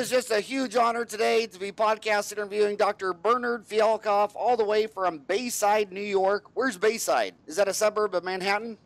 is just a huge honor today to be podcast interviewing Dr. Bernard Fialkoff all the way from Bayside, New York. Where's Bayside? Is that a suburb of Manhattan?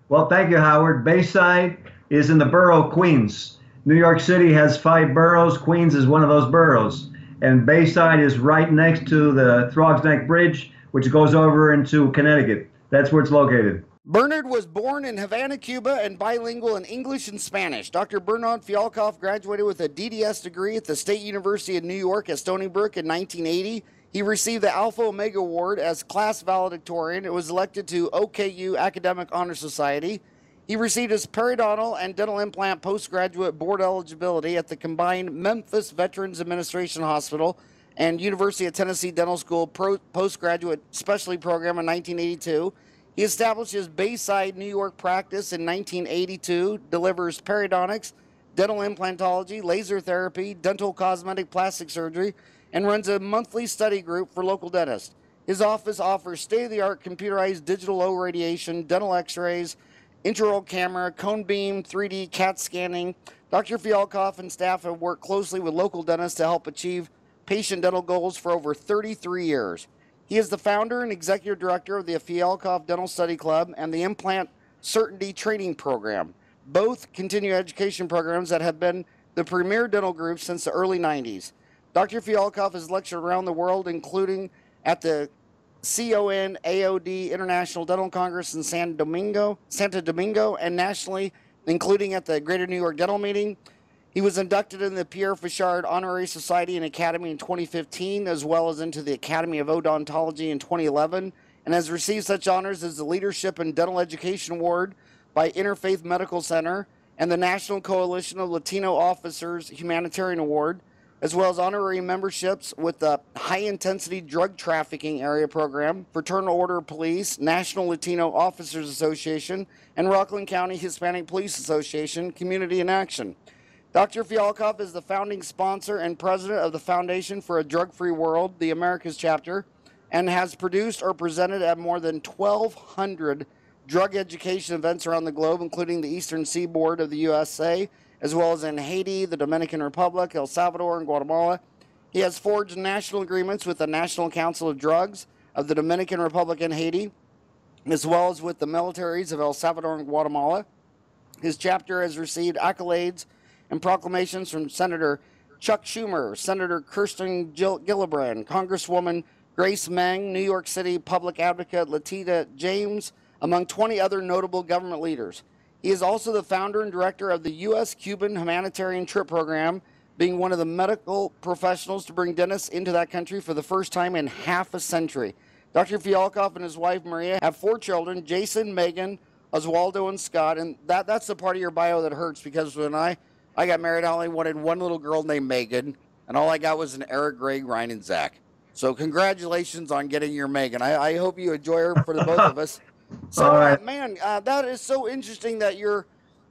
Well, thank you, Howard. Bayside is in the borough of Queens. New York City has 5 boroughs. Queens is one of those boroughs. And Bayside is right next to the Throgs Neck Bridge, which goes over into Connecticut. That's where it's located. Bernard was born in Havana, Cuba, and bilingual in English and Spanish. Dr. Bernard Fialkoff graduated with a DDS degree at the State University of New York at Stony Brook in 1980. He received the Alpha Omega Award as class valedictorian and was elected to OKU Academic Honor Society. He received his periodontal and dental implant postgraduate board eligibility at the combined Memphis Veterans Administration Hospital and University of Tennessee Dental School postgraduate specialty program in 1982. He established his Bayside, New York practice in 1982, delivers periodontics, dental implantology, laser therapy, dental cosmetic plastic surgery, and runs a monthly study group for local dentists. His office offers state-of-the-art computerized digital low radiation, dental x-rays, intra-oral camera, cone beam, 3D CAT scanning. Dr. Fialkoff and staff have worked closely with local dentists to help achieve patient dental goals for over 33 years. He is the founder and executive director of the Fialkoff Dental Study Club and the Implant Certainty Training Program, both continuing education programs that have been the premier dental groups since the early 90s. Dr. Fialkoff has lectured around the world, including at the CONAOD International Dental Congress in Santa Domingo, and nationally, including at the Greater New York Dental Meeting. He was inducted in the Pierre Fauchard Honorary Society and Academy in 2015, as well as into the Academy of Odontology in 2011, and has received such honors as the Leadership in Dental Education Award by Interfaith Medical Center and the National Coalition of Latino Officers Humanitarian Award, as well as honorary memberships with the High Intensity Drug Trafficking Area Program, Fraternal Order Police, National Latino Officers Association, and Rockland County Hispanic Police Association, Community in Action. Dr. Fialkoff is the founding sponsor and president of the Foundation for a Drug-Free World, the Americas chapter, and has produced or presented at more than 1,200 drug education events around the globe, including the Eastern Seaboard of the USA, as well as in Haiti, the Dominican Republic, El Salvador, and Guatemala. He has forged national agreements with the National Council of Drugs of the Dominican Republic and Haiti, as well as with the militaries of El Salvador and Guatemala. His chapter has received accolades and proclamations from Senator Chuck Schumer, Senator Kirsten Gillibrand, Congresswoman Grace Meng, New York City Public Advocate Letitia James, among 20 other notable government leaders. He is also the founder and director of the U.S.-Cuban Humanitarian Trip Program, being one of the medical professionals to bring dentists into that country for the first time in half a century. Dr. Fialkoff and his wife Maria have 4 children, Jason, Megan, Oswaldo, and Scott, and that's the part of your bio that hurts, because when I got married, I only wanted one little girl named Megan, and all I got was an Eric, Greg, Ryan, and Zach. So congratulations on getting your Megan. I hope you enjoy her for the both of us. So, All right. man, that is so interesting that you're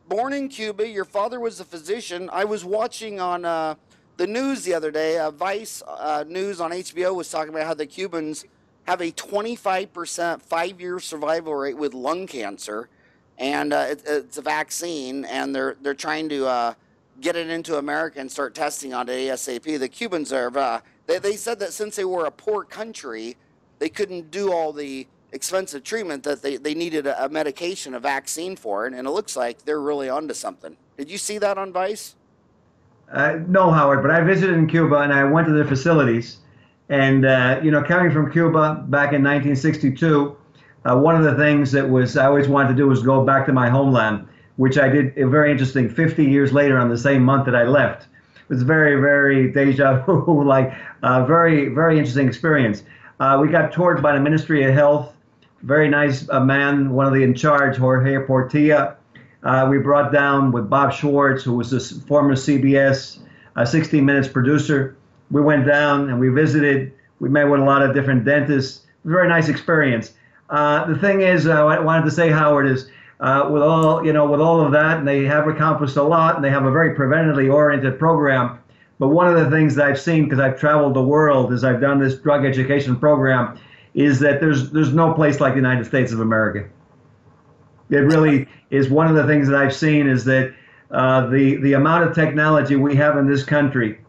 born in Cuba. Your father was a physician. I was watching on the news the other day. Vice News on HBO was talking about how the Cubans have a 25% 5-year survival rate with lung cancer, and it's a vaccine, and they're trying to get it into America and start testing on it ASAP. The Cubans are, they said that since they were a poor country, they couldn't do all the expensive treatment that they needed a medication, a vaccine for it, and it looks like they're really onto something. Did you see that on Vice? No, Howard, but I visited in Cuba and I went to their facilities. And, coming from Cuba back in 1962, one of the things that I always wanted to do was go back to my homeland, which I did. Very interesting. 50 years later, on the same month that I left, it was very, very deja vu, like very, very interesting experience. We got toured by the Ministry of Health. Very nice man, one of the in charge, Jorge Portilla. We brought down with Bob Schwartz, who was the former CBS 60 Minutes producer. We went down and we visited. We met with a lot of different dentists. Very nice experience. The thing is, I wanted to say, Howard, is with all of that, and they have accomplished a lot, and they have a very preventatively oriented program. But one of the things that I've seen, because I've traveled the world as I've done this drug education program, is that there's no place like the United States of America. It really is. One of the things that I've seen is that the amount of technology we have in this country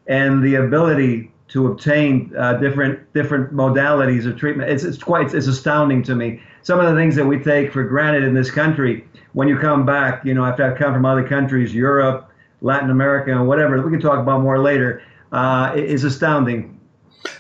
and the ability to obtain different modalities of treatment. It's astounding to me. Some of the things that we take for granted in this country, when you come back, after I've come from other countries, Europe, Latin America, and whatever, we can talk about more later, is astounding.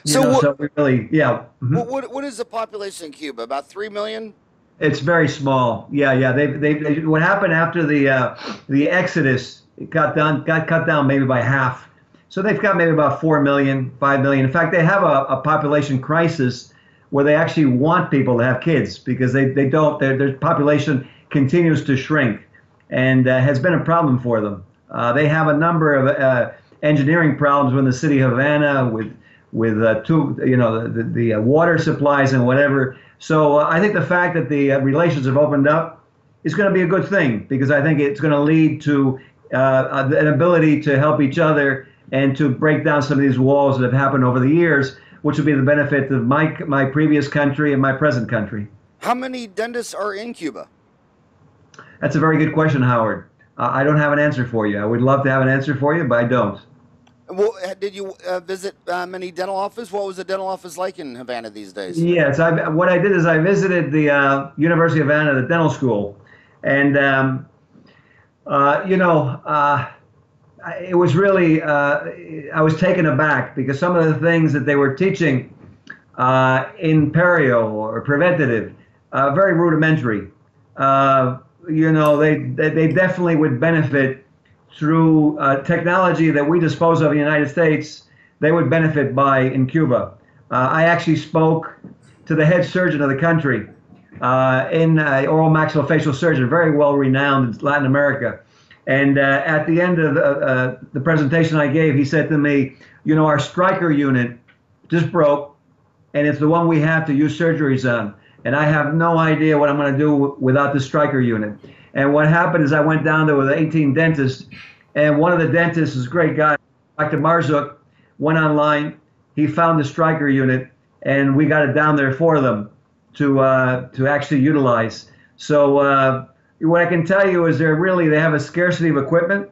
So we really, yeah. What is the population in Cuba? About 3 million? It's very small. Yeah. They what happened after the Exodus, it got cut down maybe by half. So they've got maybe about 4 million, 5 million. In fact, they have a population crisis where they actually want people to have kids because they don't. Their population continues to shrink, and has been a problem for them. They have a number of engineering problems in the city of Havana with the water supplies and whatever. So I think the fact that the relations have opened up is going to be a good thing, because I think it's going to lead to an ability to help each other and to break down some of these walls that have happened over the years, which will be the benefit of my previous country and my present country. How many dentists are in Cuba? That's a very good question, Howard. I don't have an answer for you. I would love to have an answer for you, but I don't. Well, did you visit many dental offices? What was the dental office like in Havana these days? Yes, what I did is I visited the University of Havana, the dental school, and it was really, I was taken aback because some of the things that they were teaching in perio or preventative, very rudimentary. They definitely would benefit through technology that we dispose of in the United States. They would benefit by in Cuba. I actually spoke to the head surgeon of the country in oral maxillofacial surgery, very well renowned in Latin America. And at the end of the presentation I gave, he said to me, our striker unit just broke, and it's the one we have to use surgeries on. And I have no idea what I'm going to do without the striker unit. And what happened is I went down there with 18 dentists, and one of the dentists is a great guy, Dr. Marzuk, went online. He found the striker unit, and we got it down there for them to actually utilize. So what I can tell you is they have a scarcity of equipment,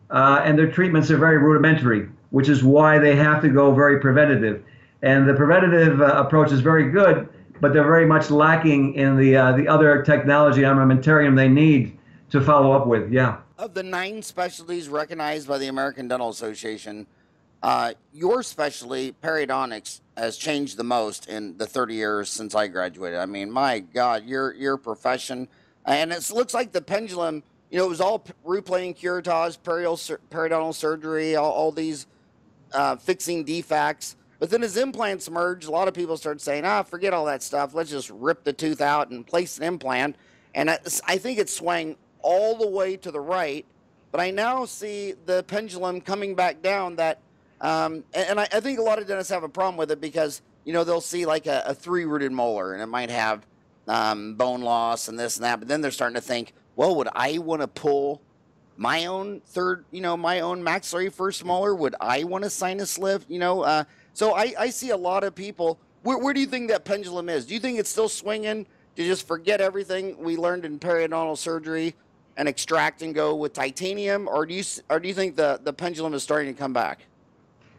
and their treatments are very rudimentary, which is why they have to go very preventative. And the preventative approach is very good, but they're very much lacking in the other technology armamentarium they need to follow up with. Yeah. Of the 9 specialties recognized by the American Dental Association, your specialty, periodontics, has changed the most in the 30 years since I graduated. I mean, my God, your profession, and it looks like the pendulum. It was all replaying curettage, periodontal surgery, all these fixing defects. But then as implants emerged, a lot of people started saying, forget all that stuff. Let's just rip the tooth out and place an implant. And I think it's swaying all the way to the right. But I now see the pendulum coming back down that, and I think a lot of dentists have a problem with it because, they'll see like a 3-rooted molar and it might have bone loss and this and that. But then they're starting to think, well, would I want to pull my own my own maxillary first molar? Would I want a sinus lift? So I see a lot of people. Where do you think that pendulum is? Do you think it's still swinging to just forget everything we learned in periodontal surgery and extract and go with titanium, or do you think the pendulum is starting to come back?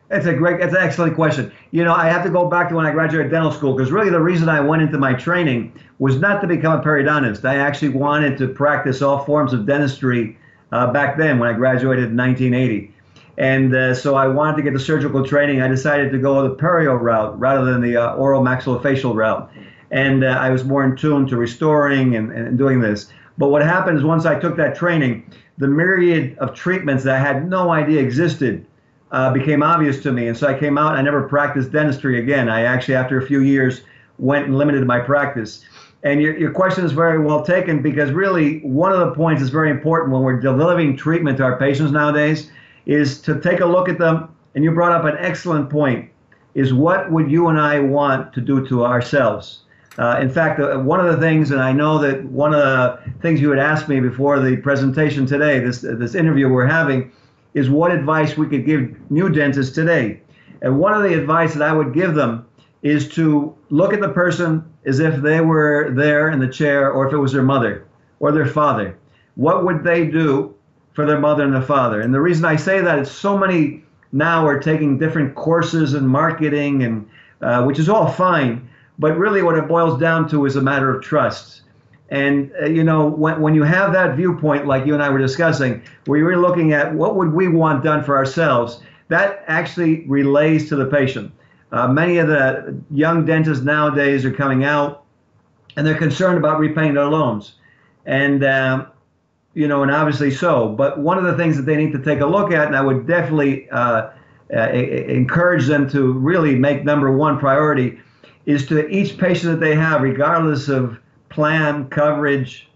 That's an excellent question. I have to go back to when I graduated dental school, because really the reason I went into my training was not to become a periodontist. I actually wanted to practice all forms of dentistry back then when I graduated in 1980. And so I wanted to get the surgical training. I decided to go the perio route rather than the oral maxillofacial route. And I was more in tune to restoring and doing this. But what happened is once I took that training, the myriad of treatments that I had no idea existed became obvious to me. And so I came out, I never practiced dentistry again. I actually, after a few years, went and limited my practice. And your question is very well taken, because really one of the points that's very important when we're delivering treatment to our patients nowadays is to take a look at them. And you brought up an excellent point, is what would you and I want to do to ourselves? In fact, one of the things, and I know that one of the things you had asked me before the presentation today, this interview we're having, is what advice we could give new dentists today. And one of the advice that I would give them is to look at the person as if they were there in the chair, or if it was their mother or their father. What would they do for their mother and their father? And the reason I say that is so many now are taking different courses in marketing, and which is all fine. But really what it boils down to is a matter of trust. And, when you have that viewpoint, like you and I were discussing, where you're looking at what would we want done for ourselves, that actually relays to the patient. Many of the young dentists nowadays are coming out, and they're concerned about repaying their loans. And, and obviously so. But one of the things that they need to take a look at, and I would definitely encourage them to really make number one priority, is to each patient that they have, regardless of plan, coverage,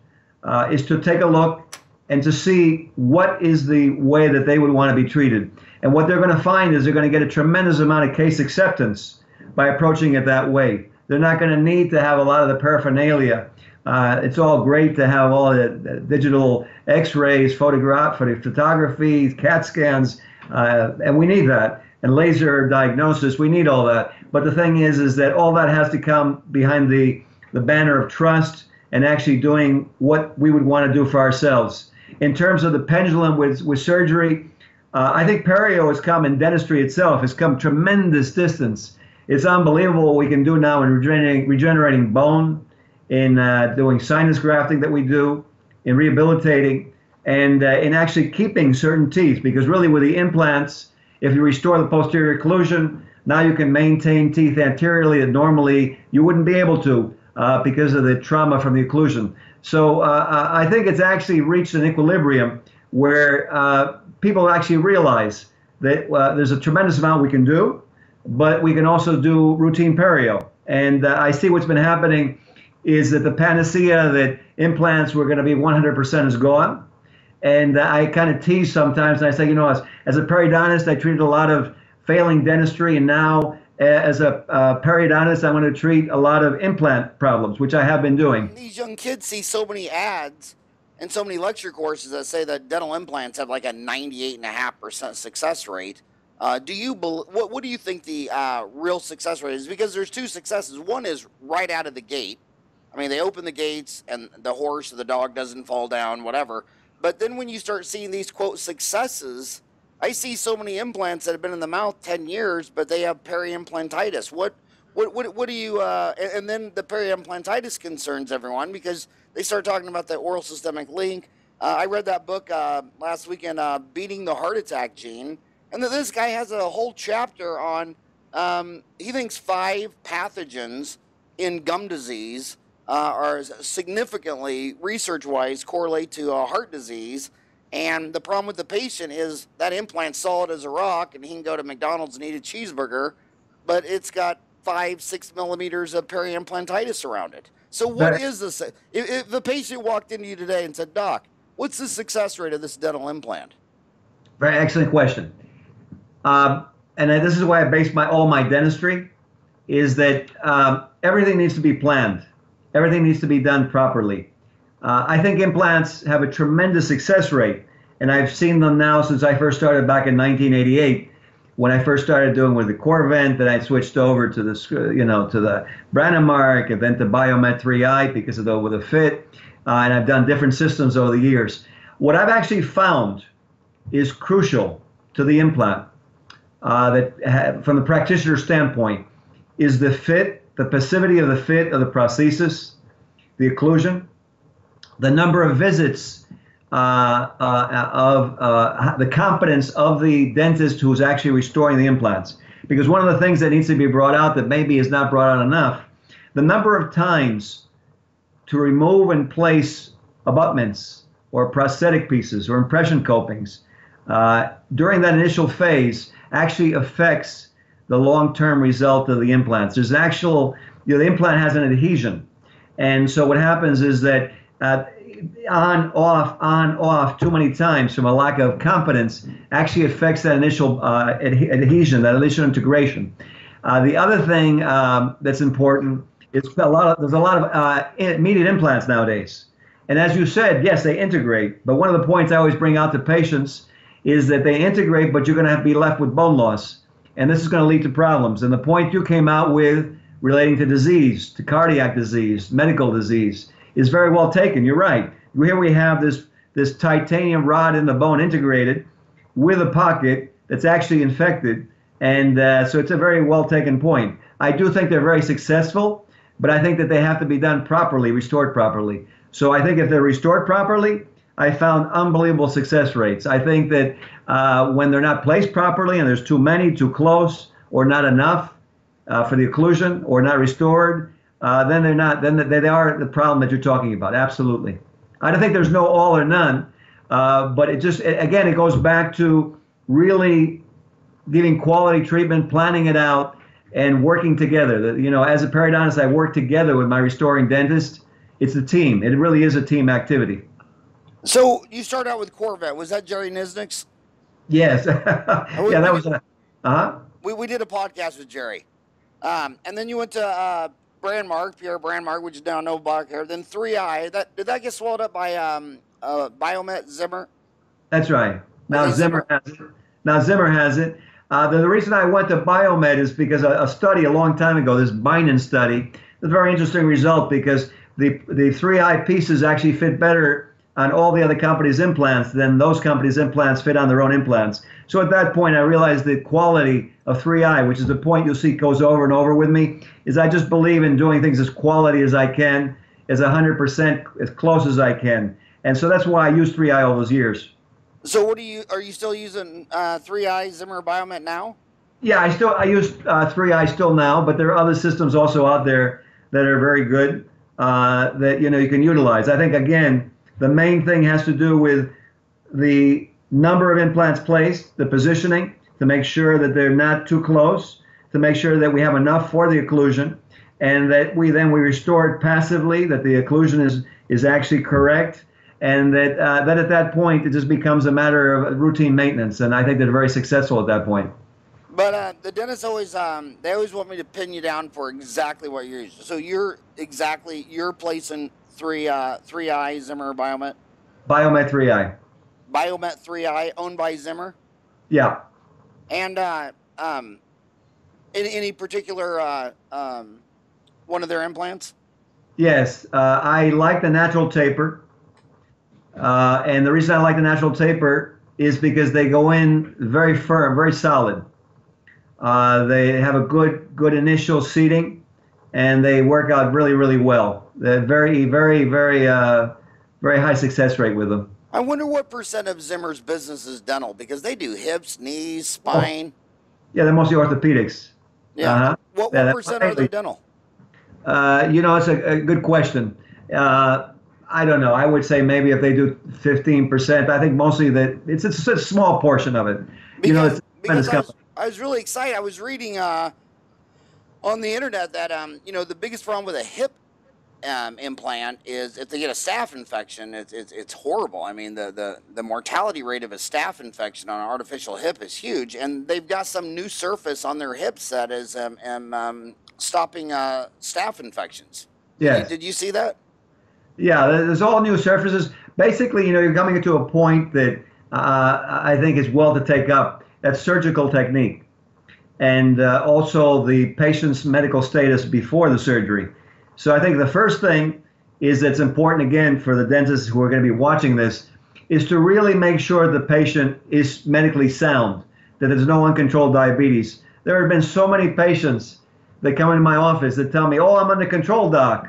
is to take a look and to see what is the way that they would want to be treated. And what they're going to find is they're going to get a tremendous amount of case acceptance by approaching it that way. They're not going to need to have a lot of the paraphernalia. It's all great to have all the digital x-rays, photography, CAT scans, and we need that. And laser diagnosis, we need all that. But the thing is that all that has to come behind the banner of trust and actually doing what we would want to do for ourselves. In terms of the pendulum with surgery, I think perio has come, in dentistry itself, has come tremendous distance. It's unbelievable what we can do now in regenerating bone, in doing sinus grafting that we do, in rehabilitating, and in actually keeping certain teeth. Because really with the implants, if you restore the posterior occlusion, now you can maintain teeth anteriorly that normally you wouldn't be able to because of the trauma from the occlusion. So I think it's actually reached an equilibrium where people actually realize that there's a tremendous amount we can do, but we can also do routine perio. And I see what's been happening is that the panacea that implants were going to be 100% is gone. And I kind of tease sometimes, and I say, as a periodontist, I treated a lot of failing dentistry, and now as a periodontist, I'm going to treat a lot of implant problems, which I have been doing. These young kids see so many ads and so many lecture courses that say that dental implants have like a 98.5% success rate. What do you think the real success rate is? Because there's two successes. One is right out of the gate. I mean, they open the gates and the horse or the dog doesn't fall down, whatever. But then when you start seeing these, quote, successes, I see so many implants that have been in the mouth 10 years, but they have peri-implantitis. What do you, and then the peri-implantitis concerns everyone because they start talking about the oral systemic link. I read that book last weekend, Beating the Heart Attack Gene, and this guy has a whole chapter on, he thinks 5 pathogens in gum disease are significantly, research-wise, correlate to heart disease. And the problem with the patient is that implant's solid as a rock, and he can go to McDonald's and eat a cheeseburger, but it's got 5-6 millimeters of peri-implantitis around it. So what is this? If the patient walked into you today and said, Doc, what's the success rate of this dental implant? Very excellent question. And this is why I base all my dentistry, is that everything needs to be planned. Everything needs to be done properly. I think implants have a tremendous success rate, and I've seen them now since I first started back in 1988. When I first started doing with the Corvent, then I switched over to the, to the Branimark, and then to Biomet 3i because of the fit, and I've done different systems over the years. What I've actually found is crucial to the implant, from the practitioner standpoint, is the fit, the passivity of the fit of the prosthesis, the occlusion, the number of visits the competence of the dentist who's actually restoring the implants. Because one of the things that needs to be brought out that maybe is not brought out enough, the number of times to remove and place abutments or prosthetic pieces or impression copings during that initial phase actually affects the long-term result of the implants. There's actual, the implant has an adhesion. And so what happens is that on, off, too many times from a lack of competence actually affects that initial adhesion, that initial integration. The other thing that's important is there's a lot of immediate implants nowadays. And as you said, yes, they integrate. But one of the points I always bring out to patients is that they integrate, but you're going to have to be left with bone loss. And this is going to lead to problems. And the point you came out with relating to disease, to cardiac disease, medical disease, is very well taken. You're right. Here we have this titanium rod in the bone integrated with a pocket, that's actually infected. And so it's a very well taken point. I do think they're very successful, but I think that they have to be done properly, restored properly. So I think if they're restored properly, I found unbelievable success rates. I think that when they're not placed properly and there's too many, too close, or not enough for the occlusion, or not restored, then they're not. Then they are the problem that you're talking about. Absolutely. I don't think there's no all or none, but again, it goes back to really giving quality treatment, planning it out, and working together. You know, as a periodontist, I work together with my restoring dentist. It's a team. It really is a team activity. So you started out with Corvette. Was that Jerry Nisnick's? Yes. Yeah, that was. We did a podcast with Jerry, and then you went to Pierre Brandmark, which is now no back here. Then 3i. Did that get swallowed up by Biomet Zimmer? That's right. Now Zimmer has it. Zimmer has it. The reason I went to Biomed is because a study a long time ago, this Binen study, a very interesting result because the 3i pieces actually fit better on all the other companies' implants than those companies' implants fit on their own implants. So at that point, I realized the quality of 3i, which is the point you'll see goes over and over with me, is I just believe in doing things as quality as I can, as 100% as close as I can. And so that's why I used 3i all those years. So are you still using 3i Zimmer Biomet now? Yeah, I use 3i still now, but there are other systems also out there that are very good that you can utilize. I think again, the main thing has to do with the number of implants placed, the positioning, to make sure that they're not too close, to make sure that we have enough for the occlusion, and that we restore it passively, that the occlusion is actually correct. And that at that point, it just becomes a matter of routine maintenance. And I think they're very successful at that point. But the dentists always, they always want me to pin you down for exactly what you're using. So you're placing 3i Zimmer Biomet? Biomet 3i. Biomet 3i owned by Zimmer? Yeah. And any particular one of their implants? Yes. I like the natural taper. And the reason I like the natural taper is because they go in very firm, very solid. They have a good initial seating, and they work out really, really well. They're very, very, very, very high success rate with them. I wonder what % of Zimmer's business is dental, because they do hips, knees, spine. Oh. Yeah, they're mostly orthopedics. Yeah. What % are they dental? It's a good question. I don't know. I would say maybe if they do 15%, I think mostly that it's a small portion of it. Because I was really excited. I was reading on the internet that the biggest problem with a hip implant is if they get a staph infection, it's horrible. I mean, the mortality rate of a staph infection on an artificial hip is huge, and they've got some new surface on their hips that is stopping staph infections. Yes. Did you see that? Yeah, there's all new surfaces. Basically, you're coming to a point that I think is well to take up. That's surgical technique, and also the patient's medical status before the surgery. So I think the first thing is that's important, again, for the dentists who are going to be watching this, is to really make sure the patient is medically sound, that there's no uncontrolled diabetes. There have been so many patients that come into my office that tell me, "Oh, I'm under control, doc."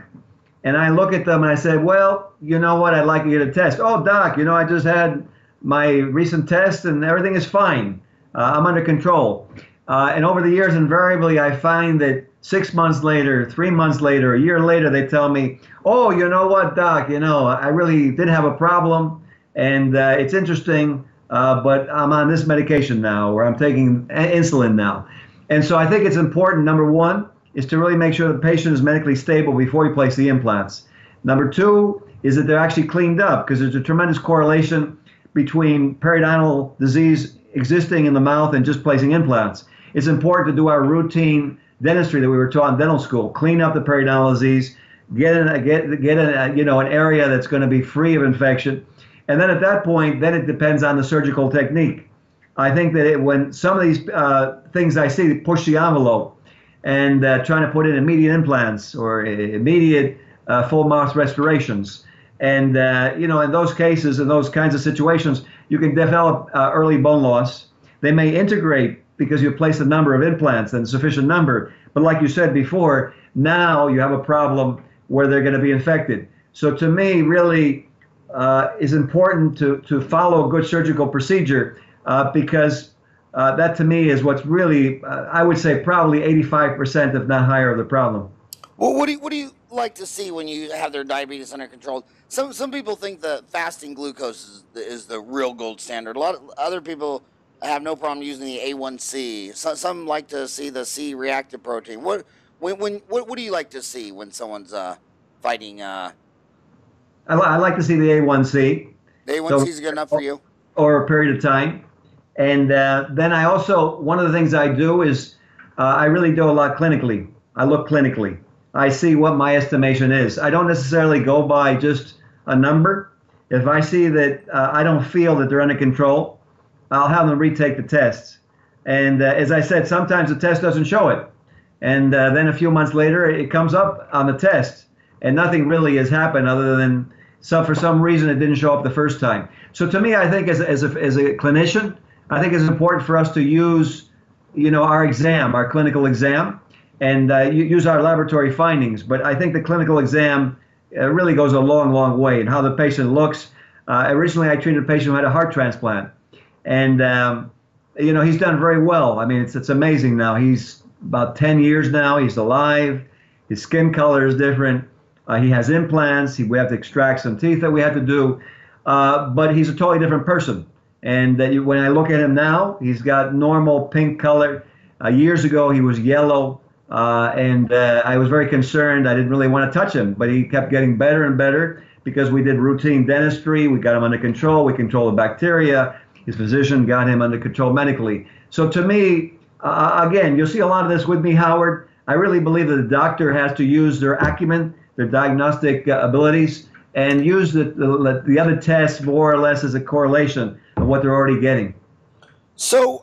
And I look at them and I said, "Well, you know what? I'd like you to get a test." "Oh, doc, I just had my recent test and everything is fine. I'm under control." And over the years, invariably, I find that 6 months later, 3 months later, a year later, they tell me, "Oh, you know what, doc? I really did have a problem, and it's interesting, but I'm on this medication now, or I'm taking insulin now." And so I think it's important, number one, is to really make sure the patient is medically stable before you place the implants. Number two is that they're actually cleaned up, because there's a tremendous correlation between periodontal disease existing in the mouth and just placing implants. It's important to do our routine dentistry that we were taught in dental school, clean up the periodontal disease, get an area that's going to be free of infection. And then at that point, then it depends on the surgical technique. I think that when some of these things I see push the envelope, and trying to put in immediate implants or immediate full mouth restorations. And, in those cases, in those kinds of situations, you can develop early bone loss They may integrate because you place a number of implants and sufficient number. But like you said before, now you have a problem where they're going to be infected. So to me, really, is important to follow a good surgical procedure because that to me is what's really, I would say, probably 85%, if not higher, of the problem. Well, what do you like to see when you have their diabetes under control? Some people think that fasting glucose is the real gold standard. A lot of other people have no problem using the A1C. Some like to see the C-reactive protein. What do you like to see when someone's fighting? I like to see the A1C. The A1C is good enough for you? Or a period of time. And then I also, one of the things I do is I really do a lot clinically. I look clinically. I see what my estimation is. I don't necessarily go by just a number. If I see that I don't feel that they're under control, I'll have them retake the tests. And as I said, sometimes the test doesn't show it. And then a few months later, it comes up on the test. And nothing really has happened other than for some reason it didn't show up the first time. So to me, I think as a clinician, I think it's important for us to use, our exam, our clinical exam, and use our laboratory findings. But I think the clinical exam really goes a long, long way in how the patient looks. Originally, I treated a patient who had a heart transplant, and he's done very well. I mean, it's amazing now. He's about 10 years now. He's alive. His skin color is different. He has implants. We have to extract some teeth that we had to do, but he's a totally different person. And when I look at him now, he's got normal pink color. Years ago, he was yellow. And I was very concerned. I didn't really want to touch him, but he kept getting better and better because we did routine dentistry. We got him under control. We controlled the bacteria. His physician got him under control medically. So to me, again, you'll see a lot of this with me, Howard. I really believe that the doctor has to use their acumen, their diagnostic abilities, and use the other tests more or less as a correlation of what they're already getting. So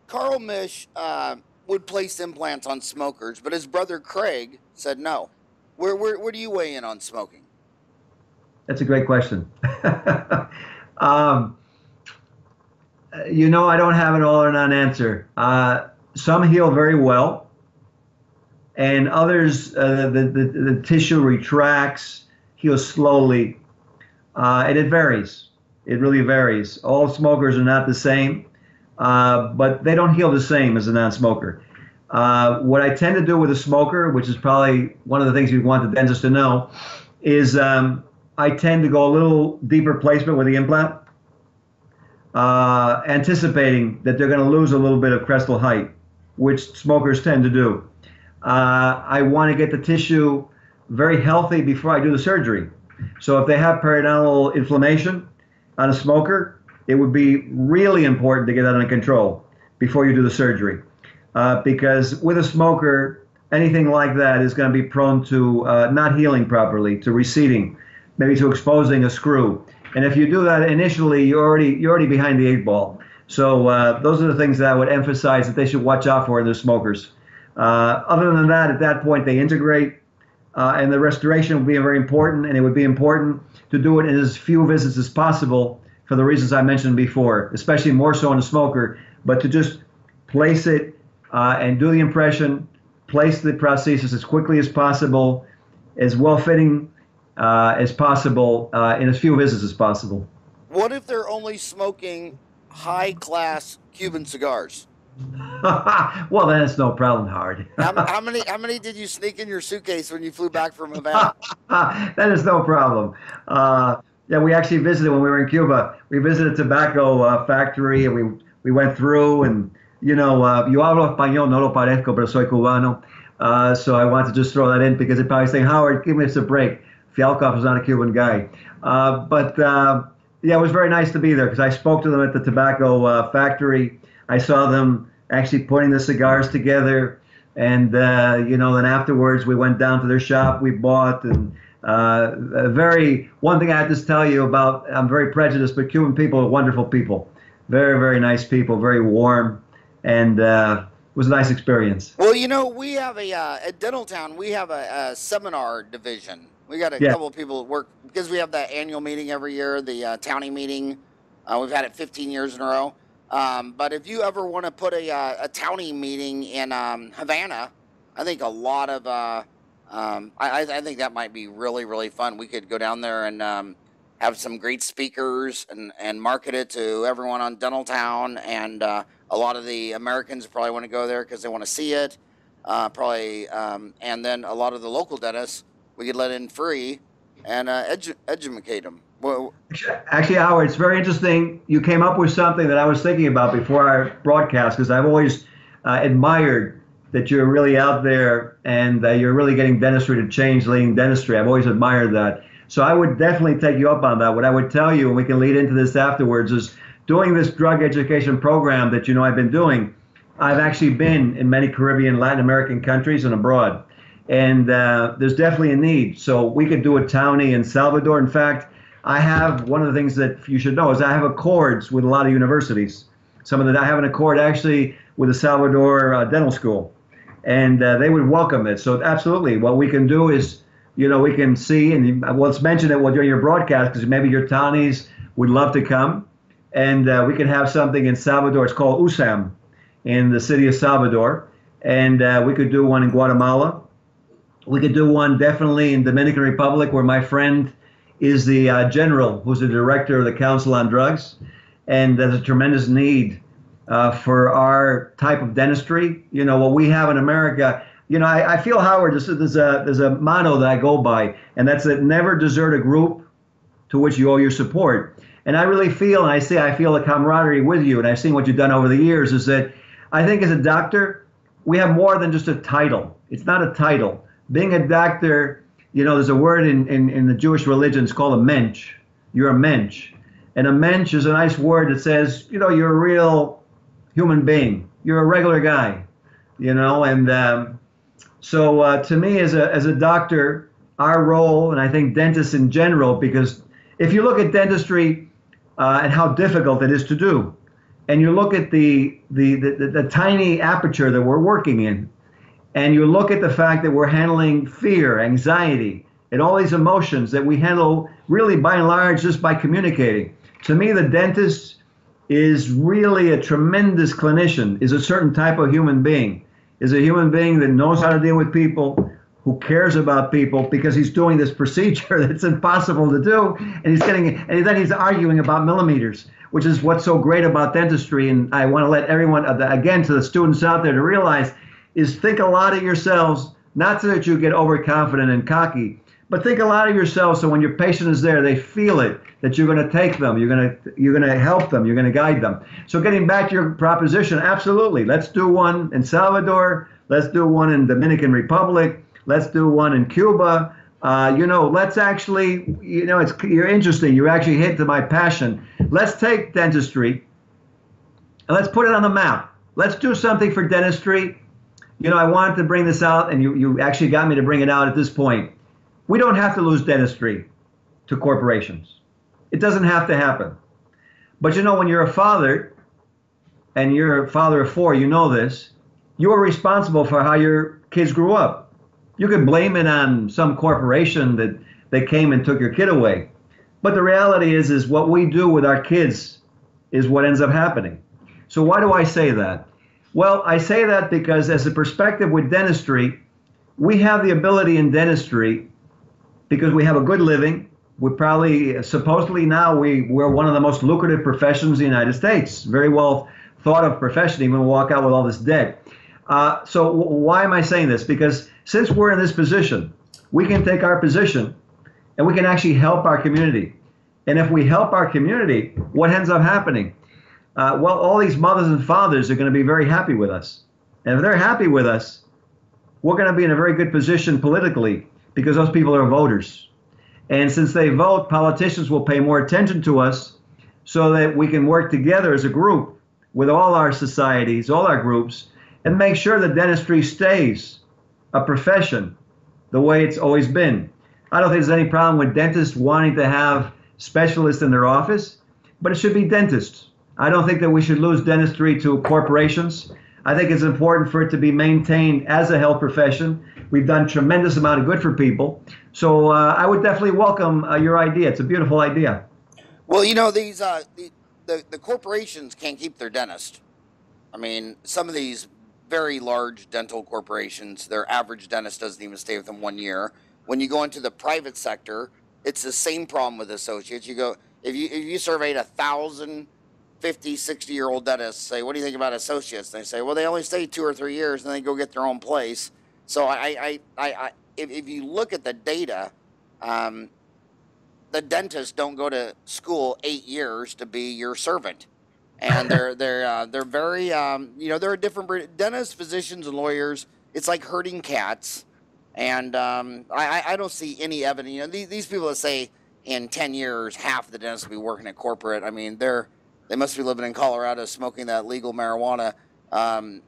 Carl Misch would place implants on smokers, but his brother Craig said no. Where do you weigh in on smoking? That's a great question. I don't have an all or none answer. Some heal very well, and others, the tissue retracts, heals slowly, and it varies. It really varies. All smokers are not the same. But they don't heal the same as a non-smoker. What I tend to do with a smoker, which is probably one of the things you'd want the dentist to know, is I tend to go a little deeper placement with the implant, anticipating that they're going to lose a little bit of crestal height, which smokers tend to do. I want to get the tissue very healthy before I do the surgery. So if they have periodontal inflammation on a smoker, it would be really important to get that under control before you do the surgery. Because with a smoker, anything like that is going to be prone to not healing properly, to receding, maybe to exposing a screw. And if you do that initially, you're already behind the 8 ball. So those are the things that I would emphasize that they should watch out for in their smokers. Other than that, at that point, they integrate, and the restoration would be very important, and it would be important to do it in as few visits as possible for the reasons I mentioned before, especially more so in a smoker, but to just place it and do the impression, place the prosthesis as quickly as possible, as well-fitting as possible, in as few visits as possible. What if they're only smoking high-class Cuban cigars? Well, then it's no problem, Howard. How many did you sneak in your suitcase when you flew back from Havana? That is no problem. Yeah, we actually visited when we were in Cuba. We visited a tobacco factory, and we went through, and yo hablo español, no lo parezco, pero soy cubano. So I wanted to just throw that in because they're probably saying, Howard, give me a break. Fialkoff is not a Cuban guy. But yeah, it was very nice to be there because I spoke to them at the tobacco factory. I saw them actually putting the cigars together. And, then afterwards we went down to their shop, we bought, and one thing I have to tell you about, I'm very prejudiced, but Cuban people are wonderful people. Very, very nice people, very warm, and it was a nice experience. Well, we have at Dentaltown, we have a seminar division. We got a couple of people that work, because we have that annual meeting every year, the townie meeting. We've had it 15 years in a row. But if you ever want to put a townie meeting in Havana, I think a lot of I think that might be really, really fun. We could go down there and have some great speakers and market it to everyone on Dentaltown, and a lot of the Americans probably want to go there because they want to see it. And then a lot of the local dentists we could let in free and educate them. Well, actually, Howard, it's very interesting. You came up with something that I was thinking about before our broadcast, because I've always admired that you're really out there and you're really getting dentistry to change, leading dentistry. I've always admired that. So I would definitely take you up on that. What I would tell you, and we can lead into this afterwards, is doing this drug education program that you know I've been doing. I've actually been in many Caribbean, Latin American countries and abroad. And there's definitely a need. So we could do a townie in Salvador. In fact, I have one of the things that you should know is I have accords with a lot of universities. I have an accord actually with the Salvador Dental School. And they would welcome it. So absolutely, what we can do is, you know, we can see, and let's mention it during your broadcast, because maybe your townies would love to come. And we can have something in Salvador. It's called USAM in the city of Salvador. And we could do one in Guatemala. We could do one definitely in Dominican Republic, where my friend is the general, who's the director of the Council on Drugs. And there's a tremendous need for our type of dentistry. You know, what we have in America, you know, I feel, Howard, there's a motto that I go by, and that's that never desert a group to which you owe your support. And I really feel, and I feel a camaraderie with you, and I've seen what you've done over the years, is that I think as a doctor, we have more than just a title. It's not a title. Being a doctor, you know, there's a word in the Jewish religion, it's called a mensch. You're a mensch. And a mensch is a nice word that says, you know, you're a real human being. You're a regular guy, you know. And so to me, as a doctor, our role, and I think dentists in general, because if you look at dentistry and how difficult it is to do, and you look at the tiny aperture that we're working in, and you look at the fact that we're handling fear, anxiety, and all these emotions that we handle really by and large just by communicating. To me, the dentist is really a tremendous clinician, is a certain type of human being, is a human being that knows how to deal with people, who cares about people, because he's doing this procedure that's impossible to do, and then he's arguing about millimeters, which is what's so great about dentistry. And I want to let everyone, again, to the students out there, to realize is think a lot of yourselves, not so that you get overconfident and cocky, but think a lot of yourselves so when your patient is there, they feel it, that you're going to take them, you're going to help them, you're going to guide them. So getting back to your proposition, absolutely. Let's do one in Salvador. Let's do one in Dominican Republic. Let's do one in Cuba. You know, let's actually, you know, you're interesting. You actually hit to my passion. Let's take dentistry and let's put it on the map. Let's do something for dentistry. You know, I wanted to bring this out, and you actually got me to bring it out at this point. We don't have to lose dentistry to corporations. It doesn't have to happen. But you know, when you're a father, and you're a father of four, you know this, you are responsible for how your kids grew up. You could blame it on some corporation that they came and took your kid away. But the reality is what we do with our kids is what ends up happening. So why do I say that? Well, I say that because as a perspective with dentistry, we have the ability in dentistry, because we have a good living. We're probably, supposedly now, we're one of the most lucrative professions in the United States. Very well thought of profession, even walk out with all this debt. So why am I saying this? Because since we're in this position, we can take our position and we can actually help our community. And if we help our community, what ends up happening? Well, all these mothers and fathers are going to be very happy with us. And if they're happy with us, we're going to be in a very good position politically, because those people are voters. And since they vote, politicians will pay more attention to us so that we can work together as a group with all our societies, all our groups, and make sure that dentistry stays a profession the way it's always been. I don't think there's any problem with dentists wanting to have specialists in their office, but it should be dentists. I don't think that we should lose dentistry to corporations. I think it's important for it to be maintained as a health profession. We've done tremendous amount of good for people. So I would definitely welcome your idea. It's a beautiful idea. Well, you know, these the corporations can't keep their dentist. I mean, some of these very large dental corporations, their average dentist doesn't even stay with them 1 year. When you go into the private sector, it's the same problem with associates. You go, if you surveyed 1,000 50, 60-year-old dentists, say, what do you think about associates? And they say, well, they only stay 2 or 3 years and they go get their own place. So if you look at the data, the dentists don't go to school 8 years to be your servant. And they're very, they're a different breed. Dentists, physicians, and lawyers, it's like herding cats. And I don't see any evidence. You know, these people that say in 10 years, half of the dentists will be working at corporate, I mean, they must be living in Colorado smoking that legal marijuana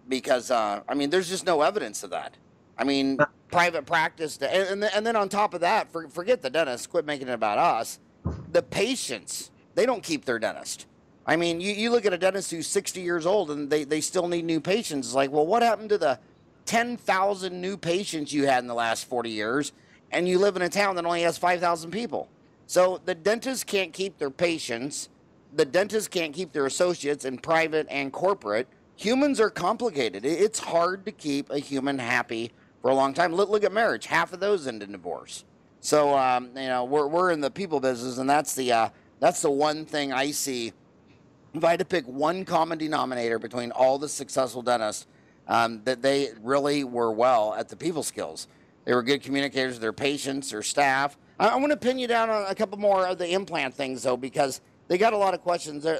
because, there's just no evidence of that. I mean, private practice, and then on top of that, forget the dentist, quit making it about us. The patients, they don't keep their dentist. I mean, you look at a dentist who's 60 years old and they still need new patients. It's like, well, what happened to the 10,000 new patients you had in the last 40 years, and you live in a town that only has 5,000 people? So the dentists can't keep their patients. The dentists can't keep their associates in private and corporate. Humans are complicated. It's hard to keep a human happy for a long time. Look at marriage. Half of those end in divorce. So, we're in the people business, and that's the one thing I see. If I had to pick one common denominator between all the successful dentists, that they really were well at the people skills. They were good communicators with their patients, their staff. I want to pin you down on a couple more of the implant things, though, because they got a lot of questions there.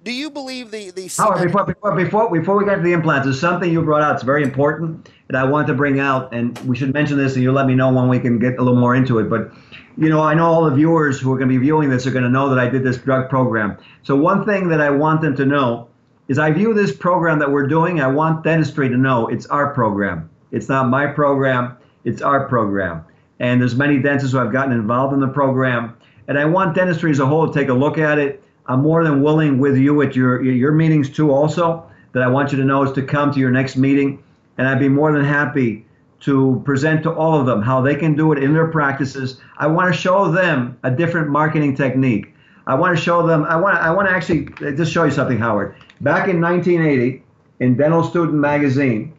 Do you believe the Howard, before we get to the implants, there's something you brought out. It's very important, and I want to bring out, and we should mention this, and you let me know when we can get a little more into it. But, I know all the viewers who are going to be viewing this are going to know that I did this drug program. So one thing that I want them to know is I view this program that we're doing, I want dentistry to know it's our program. It's not my program, it's our program. And there's many dentists who have gotten involved in the program. And I want dentistry as a whole to take a look at it. I'm more than willing with you at your meetings too also, that I want you to know is to come to your next meeting. And I'd be more than happy to present to all of them how they can do it in their practices. I want to show them a different marketing technique. I want to show them, I want to actually just show you something, Howard. Back in 1980, in Dental Student magazine,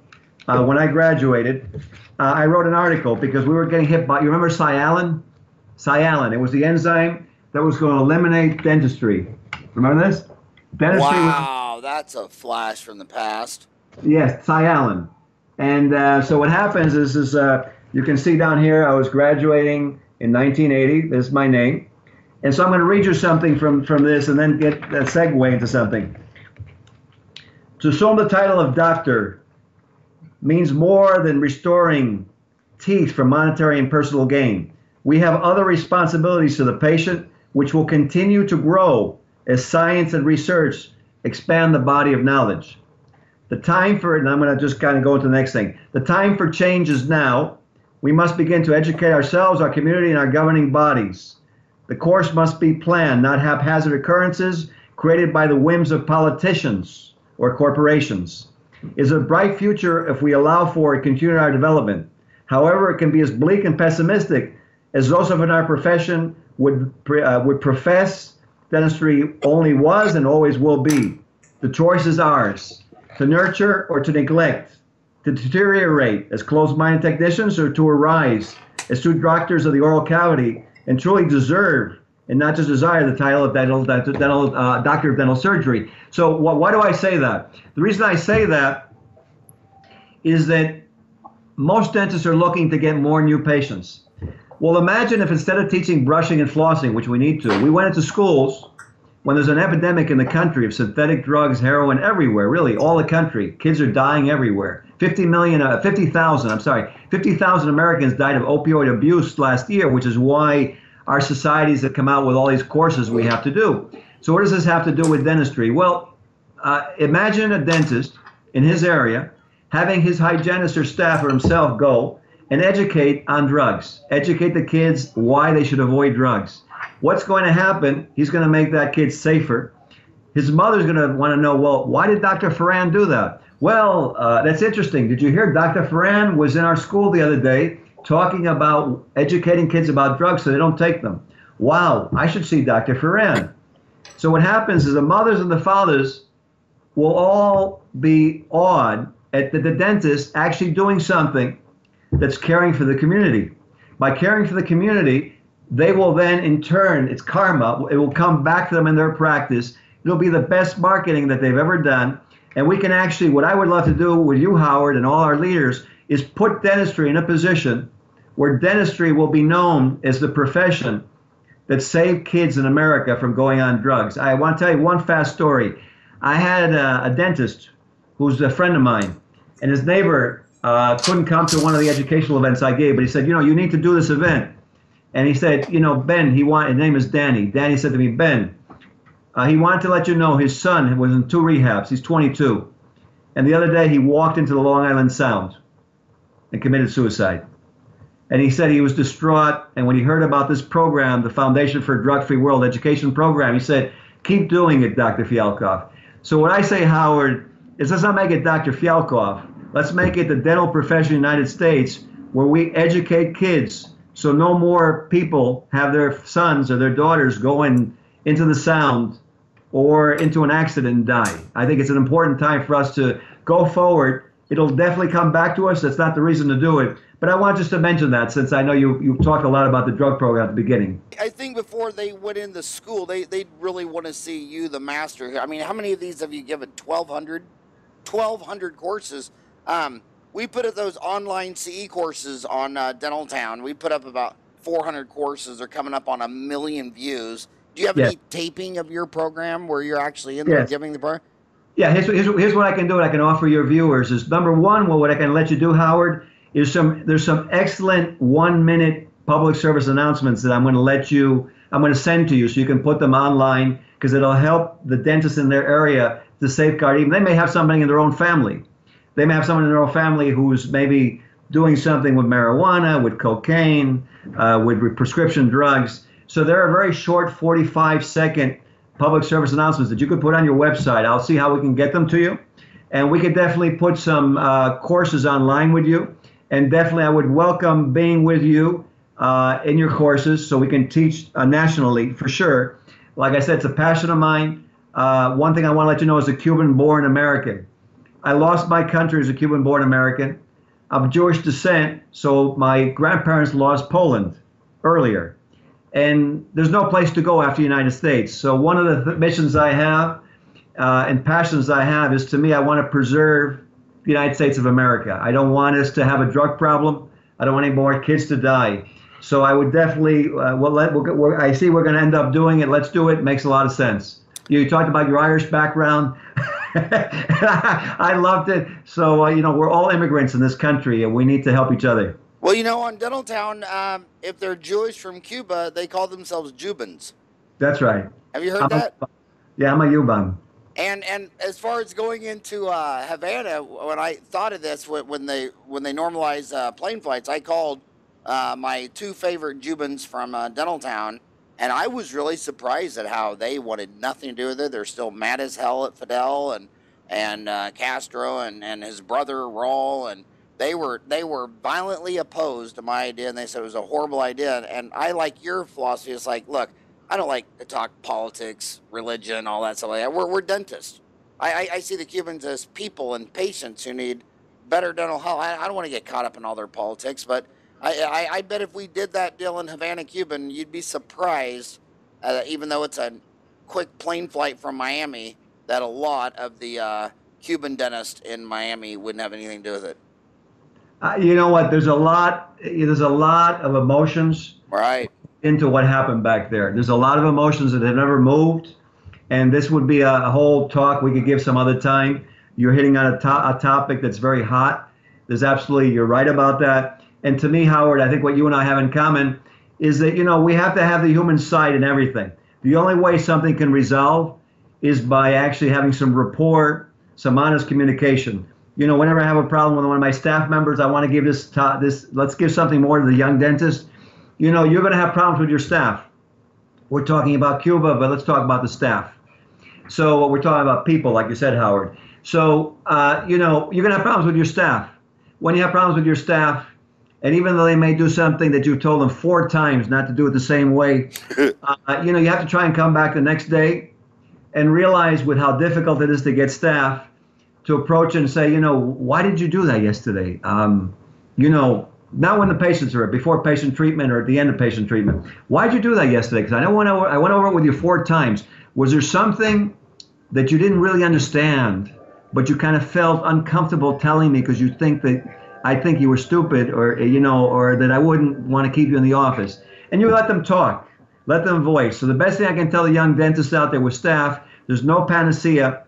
when I graduated, I wrote an article because we were getting hit by, you remember Sialin? Sialin, it was the enzyme that was going to eliminate dentistry. Remember this? Dentistry. Wow, that's a flash from the past. Yes, Sialin. And so what happens is you can see down here, I was graduating in 1980. This is my name. And so I'm going to read you something from this and then get a segue into something. To assume the title of doctor means more than restoring teeth for monetary and personal gain. We have other responsibilities to the patient, which will continue to grow as science and research expand the body of knowledge. The time for, and I'm going to just kind of go to the next thing. The time for change is now. We must begin to educate ourselves, our community, and our governing bodies. The course must be planned, not haphazard occurrences created by the whims of politicians or corporations. It's a bright future if we allow for it, continue our development. However, it can be as bleak and pessimistic as those of our profession would profess dentistry only was and always will be. The choice is ours, to nurture or to neglect, to deteriorate as closed-minded technicians or to arise as true doctors of the oral cavity and truly deserve and not just desire the title of doctor of dental surgery. So why do I say that? The reason I say that is that most dentists are looking to get more new patients. Well, imagine if instead of teaching brushing and flossing, which we need to, we went into schools when there's an epidemic in the country of synthetic drugs, heroin everywhere, really, all the country. Kids are dying everywhere. 50,000 Americans died of opioid abuse last year, which is why our societies have come out with all these courses we have to do. So what does this have to do with dentistry? Well, imagine a dentist in his area having his hygienist or staff or himself go and educate on drugs. Educate the kids why they should avoid drugs. What's going to happen? He's going to make that kid safer. His mother's going to want to know, well, why did Dr. Ferran do that? Well, that's interesting. Did you hear Dr. Ferran was in our school the other day talking about educating kids about drugs so they don't take them? Wow, I should see Dr. Ferran. So what happens is the mothers and the fathers will all be awed at the dentist actually doing something that's caring for the community. By caring for the community, they will then, in turn, it's karma, it will come back to them in their practice. It'll be the best marketing that they've ever done. And we can actually, what I would love to do with you, Howard, and all our leaders, is put dentistry in a position where dentistry will be known as the profession that saved kids in America from going on drugs. I want to tell you one fast story. I had a dentist who's a friend of mine, and his neighbor couldn't come to one of the educational events I gave, but he said, you need to do this event. And he said, Ben, his name is Danny. Danny said to me, Ben, he wanted to let you know his son was in 2 rehabs. He's 22. And the other day he walked into the Long Island Sound and committed suicide. And he said he was distraught. And when he heard about this program, the Foundation for a Drug-Free World Education Program, he said, keep doing it, Dr. Fialkoff. So what I say, Howard, is let's not make it Dr. Fialkoff. Let's make it the dental profession in the United States where we educate kids so no more people have their sons or their daughters going into the Sound or into an accident and die. I think it's an important time for us to go forward. It'll definitely come back to us. That's not the reason to do it. But I want just to mention that, since I know you talked a lot about the drug program at the beginning. I think before they went into school, they'd really want to see you, the master. I mean, how many of these have you given? 1,200? 1,200 courses. We put up those online CE courses on Dentaltown. We put up about 400 courses. They're coming up on 1 million views. Do you have any taping of your program where you're actually in there giving the program? Yeah, here's what I can do. What I can offer your viewers is, number one, what I can let you do, Howard, is there's some excellent 1-minute public service announcements that I'm going to send to you so you can put them online, because it'll help the dentists in their area to safeguard. Even they may have somebody in their own family. They may have someone in their own family who's maybe doing something with marijuana, with cocaine, with prescription drugs. So there are very short 45-second public service announcements that you could put on your website. I'll see how we can get them to you. And we could definitely put some courses online with you. And definitely I would welcome being with you in your courses so we can teach nationally for sure. Like I said, it's a passion of mine. One thing I want to let you know, as a Cuban-born American, I lost my country as a Cuban-born American. I'm of Jewish descent, so my grandparents lost Poland earlier. And there's no place to go after the United States. So one of the missions I have and passions I have is, to me, I want to preserve the United States of America. I don't want us to have a drug problem. I don't want any more kids to die. So I would definitely, I see we're going to end up doing it. Let's do it. It makes a lot of sense. You talked about your Irish background. I loved it. So, we're all immigrants in this country, and we need to help each other. Well, on Dentaltown, if they're Jewish from Cuba, they call themselves Jubans. That's right. Have you heard that? Yeah, I'm a Yuban. And as far as going into Havana, when I thought of this, when they normalize plane flights, I called my 2 favorite Jubans from Dentaltown, and I was really surprised at how they wanted nothing to do with it. They're still mad as hell at Fidel and Castro and his brother Raul, and they were violently opposed to my idea, and they said it was a horrible idea. And I like your philosophy. It's like, look, I don't like to talk politics, religion, all that stuff like that. We're dentists. I see the Cubans as people and patients who need better dental health. I don't want to get caught up in all their politics, but I bet if we did that deal in Havana, Cuba, you'd be surprised, even though it's a quick plane flight from Miami, that a lot of the Cuban dentists in Miami wouldn't have anything to do with it. You know what? There's a lot of emotions into what happened back there. There's a lot of emotions that have never moved, and this would be a whole talk we could give some other time. You're hitting on a topic that's very hot. You're right about that. And to me, Howard, I think what you and I have in common is that, we have to have the human side in everything. The only way something can resolve is by actually having some rapport, some honest communication. Whenever I have a problem with one of my staff members, I want to give let's give something more to the young dentist. You're going to have problems with your staff. We're talking about Cuba, but let's talk about the staff. So we're talking about people, like you said, Howard. So, you're going to have problems with your staff. When you have problems with your staff, and even though they may do something that you told them 4 times not to do it the same way, you have to try and come back the next day and realize with how difficult it is to get staff to approach and say, why did you do that yesterday? Not when the patients are before patient treatment or at the end of patient treatment. Why'd you do that yesterday? Because I went over it with you 4 times. Was there something that you didn't really understand, but you kind of felt uncomfortable telling me because I think you were stupid, or that I wouldn't want to keep you in the office? And you let them talk, let them voice. So the best thing I can tell the young dentists out there with staff, there's no panacea.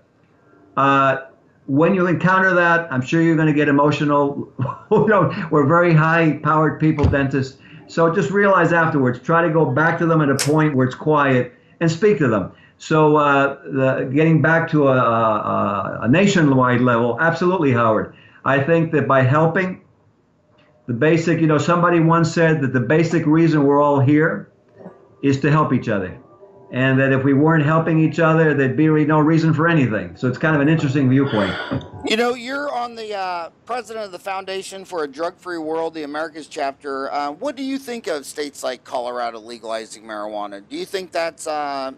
When you encounter that, I'm sure you're going to get emotional. We're very high-powered people, dentists. So just realize afterwards, try to go back to them at a point where it's quiet and speak to them. So getting back to a nationwide level, absolutely, Howard. I think that by helping, the basic, somebody once said that the basic reason we're all here is to help each other. And that if we weren't helping each other, there'd be really no reason for anything. So it's kind of an interesting viewpoint. You're on the president of the Foundation for a Drug-Free World, the Americas chapter. What do you think of states like Colorado legalizing marijuana? Do you think that's a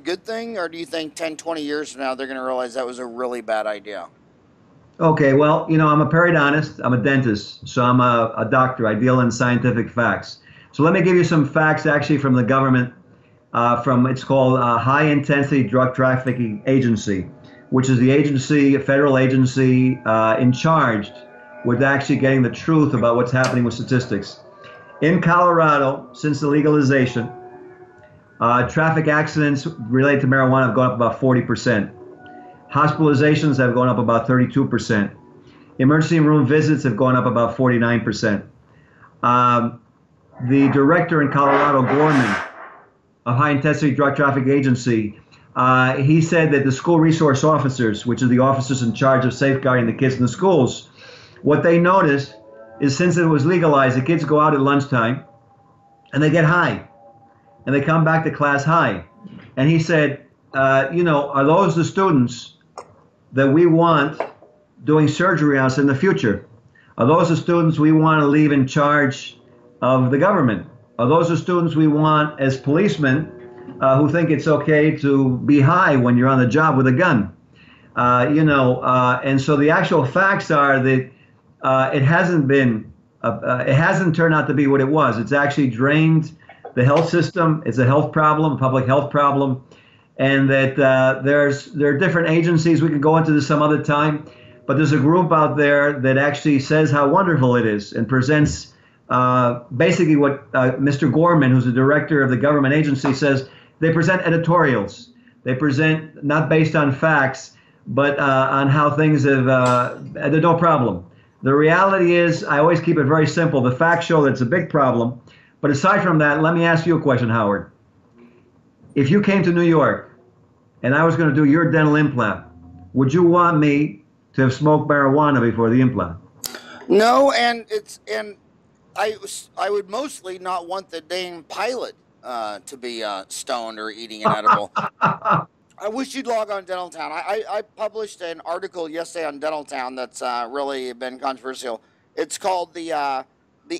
good thing, or do you think 10, 20 years from now they're going to realize that was a really bad idea? Okay, well, I'm a periodontist, I'm a dentist, so I'm a doctor. I deal in scientific facts. So let me give you some facts actually from the government. It's called High Intensity Drug Trafficking Agency, which is the agency, a federal agency in charge with actually getting the truth about what's happening with statistics. In Colorado, since the legalization, traffic accidents related to marijuana have gone up about 40%. Hospitalizations have gone up about 32%. Emergency room visits have gone up about 49%. The director in Colorado, Gorman, a high-intensity drug trafficking agency, he said that the school resource officers, which are the officers in charge of safeguarding the kids in the schools, what they noticed is since it was legalized, the kids go out at lunchtime and they get high, and they come back to class high. And he said, are those the students that we want doing surgery on us in the future? Are those the students we want to leave in charge of the government? Are those the students we want as policemen who think it's okay to be high when you're on the job with a gun? And so the actual facts are that it hasn't turned out to be what it was. It's actually drained the health system. It's a health problem, a public health problem, and that there are different agencies. We could go into this some other time, but there's a group out there that actually says how wonderful it is and presents basically what Mr. Gorman, who's the director of the government agency, says. They present editorials. They present not based on facts, but on how things have, they're no problem. The reality is, I always keep it very simple. The facts show that it's a big problem. But aside from that, let me ask you a question, Howard. If you came to New York and I was going to do your dental implant, would you want me to have smoked marijuana before the implant? No, and I would mostly not want the dang pilot to be stoned or eating an edible. I wish you'd log on Dentaltown. I published an article yesterday on Dentaltown that's really been controversial. It's called the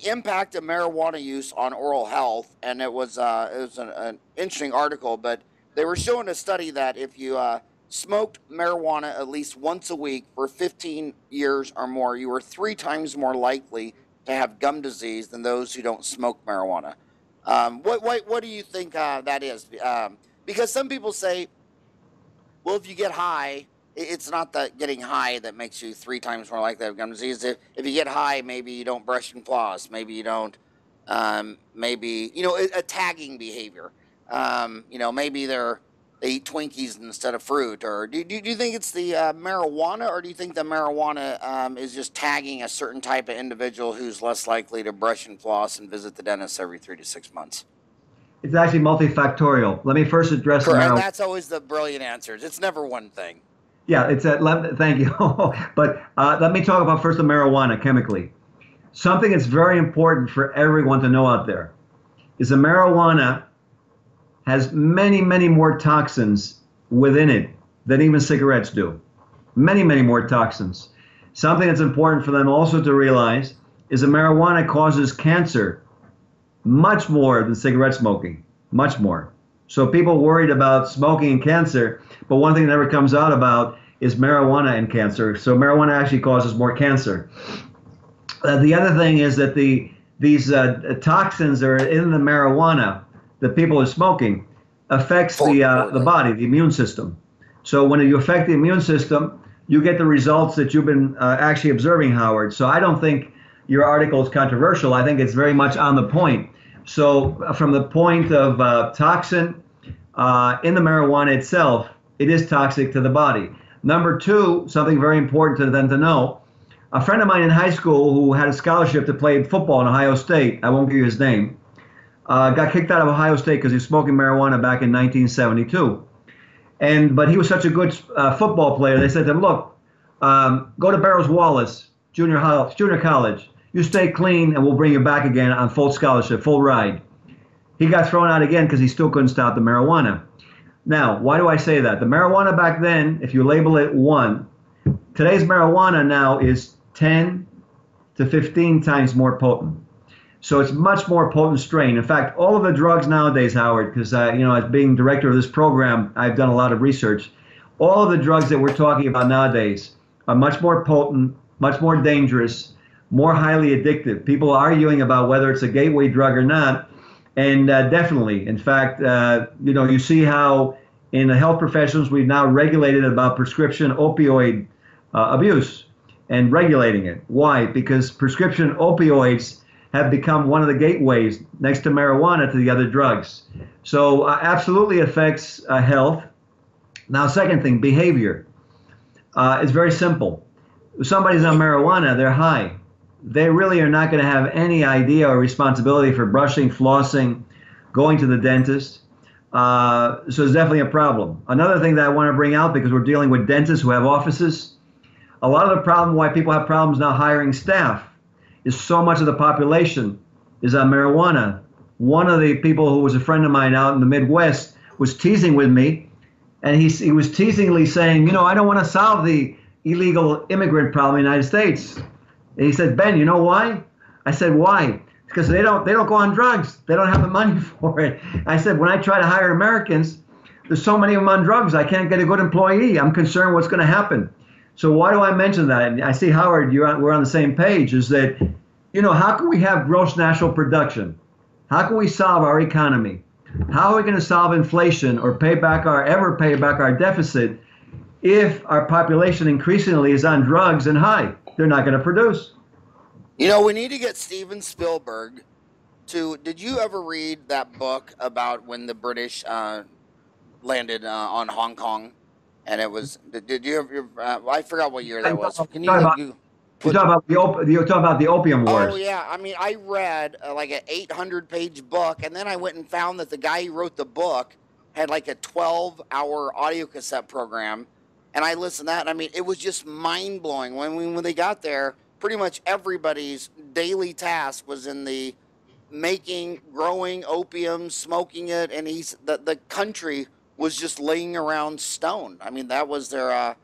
impact of marijuana use on oral health, and it was an interesting article. But they were showing a study that if you smoked marijuana at least once a week for 15 years or more, you were 3 times more likely to have gum disease than those who don't smoke marijuana. What do you think that is? Because some people say, well, if you get high, it's not that getting high that makes you 3 times more likely to have gum disease. If you get high, maybe you don't brush and floss. Maybe you don't, maybe, a tagging behavior. Maybe they eat Twinkies instead of fruit. Or do you think it's the marijuana, or do you think that marijuana is just tagging a certain type of individual who's less likely to brush and floss and visit the dentist every 3 to 6 months? It's actually multifactorial. Let me first address Correct. And that's always the brilliant answers. It's never one thing. Yeah, thank you. But let me talk about first the marijuana chemically. Something that's very important for everyone to know out there is that marijuana has many, many more toxins within it than even cigarettes do. Many, many more toxins. Something that's important for them also to realize is that marijuana causes cancer much more than cigarette smoking, much more. So people worried about smoking and cancer, but one thing that never comes out about is marijuana and cancer. So marijuana actually causes more cancer. The other thing is that these toxins that are in the marijuana that people are smoking affects the body, the immune system. So when you affect the immune system, you get the results that you've been actually observing, Howard. So I don't think your article is controversial. I think it's very much on the point. So from the point of toxin in the marijuana itself, it is toxic to the body. Number two, something very important to them to know, a friend of mine in high school who had a scholarship to play football in Ohio State, I won't give you his name, got kicked out of Ohio State because he was smoking marijuana back in 1972. But he was such a good football player, they said to him, look, go to Barrows Wallace Junior College. You stay clean and we'll bring you back again on full scholarship, full ride. He got thrown out again because he still couldn't stop the marijuana. Now, why do I say that? The marijuana back then, if you label it 1, today's marijuana now is 10 to 15 times more potent. So it's much more potent strain. In fact, all of the drugs nowadays, Howard, because as being director of this program, I've done a lot of research. All of the drugs that we're talking about nowadays are much more potent, much more dangerous, more highly addictive. People are arguing about whether it's a gateway drug or not. And definitely, in fact, you see how in the health professions we've now regulated about prescription opioid abuse and regulating it. Why? Because prescription opioids have become one of the gateways next to marijuana to the other drugs. So absolutely affects health. Now, second thing, behavior. It's very simple. If somebody's on marijuana, they're high. They really are not going to have any idea or responsibility for brushing, flossing, going to the dentist. So it's definitely a problem. Another thing that I want to bring out, because we're dealing with dentists who have offices, a lot of the problem why people have problems now hiring staff is so much of the population is on marijuana. One of the people who was a friend of mine out in the Midwest was teasing with me, and he was teasingly saying, I don't want to solve the illegal immigrant problem in the United States. And he said, Ben, you know why? I said, why? Because they don't go on drugs. They don't have the money for it. I said, when I try to hire Americans, there's so many of them on drugs, I can't get a good employee. I'm concerned what's going to happen. So why do I mention that? And I see, Howard, we're on the same page, is that, how can we have gross national production? How can we solve our economy? How are we going to solve inflation or pay back our deficit if our population increasingly is on drugs and high? They're not going to produce. We need to get Steven Spielberg to, did you ever read that book about when the British landed on Hong Kong? And it was, did you ever, I forgot what year that was. Can you talk about the Opium Wars. Oh, yeah. I mean, I read like an 800-page book, and then I went and found that the guy who wrote the book had like a 12-hour audio cassette program, and I listened to that, and I mean, it was just mind-blowing. When they got there, pretty much everybody's daily task was in the making, growing opium, smoking it, and the country was just laying around stoned. I mean, that was their,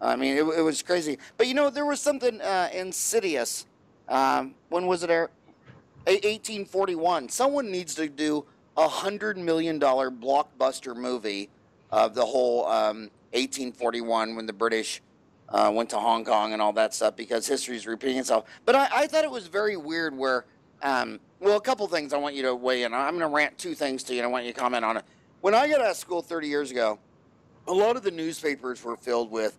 it was crazy. But, there was something insidious. When was it? 1841. Someone needs to do $100 million blockbuster movie of the whole 1841 when the British went to Hong Kong and all that stuff, because history is repeating itself. But I thought it was very weird where, a couple things I want you to weigh in. I'm going to rant two things to you, and I want you to comment on it. When I got out of school 30 years ago, a lot of the newspapers were filled with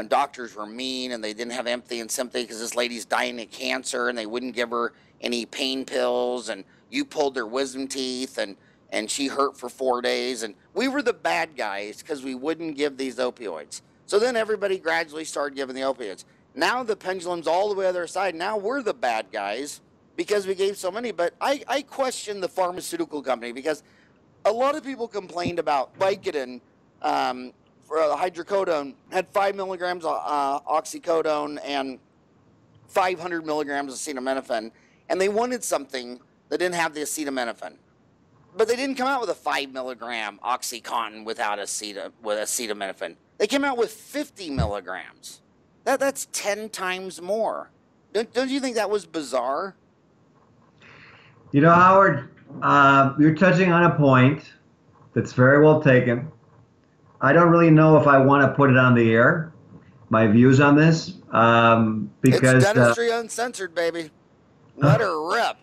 doctors were mean and they didn't have empathy and sympathy because this lady's dying of cancer and they wouldn't give her any pain pills, and you pulled their wisdom teeth and she hurt for 4 days, and we were the bad guys because we wouldn't give these opioids. So then everybody gradually started giving the opioids. Now the pendulum's all the way to the other side. Now we're the bad guys because we gave so many. But I question the pharmaceutical company, because a lot of people complained about Vicodin, for hydrocodone, had 5 milligrams of oxycodone and 500 milligrams of acetaminophen, and they wanted something that didn't have the acetaminophen. But they didn't come out with a 5 milligram OxyContin with acetaminophen. They came out with 50 milligrams. That's 10 times more. Don't you think that was bizarre? Howard, you're touching on a point That's very well taken. I don't really know if I want to put it on the air, my views on this, because it's dentistry uncensored, baby. Let her rip.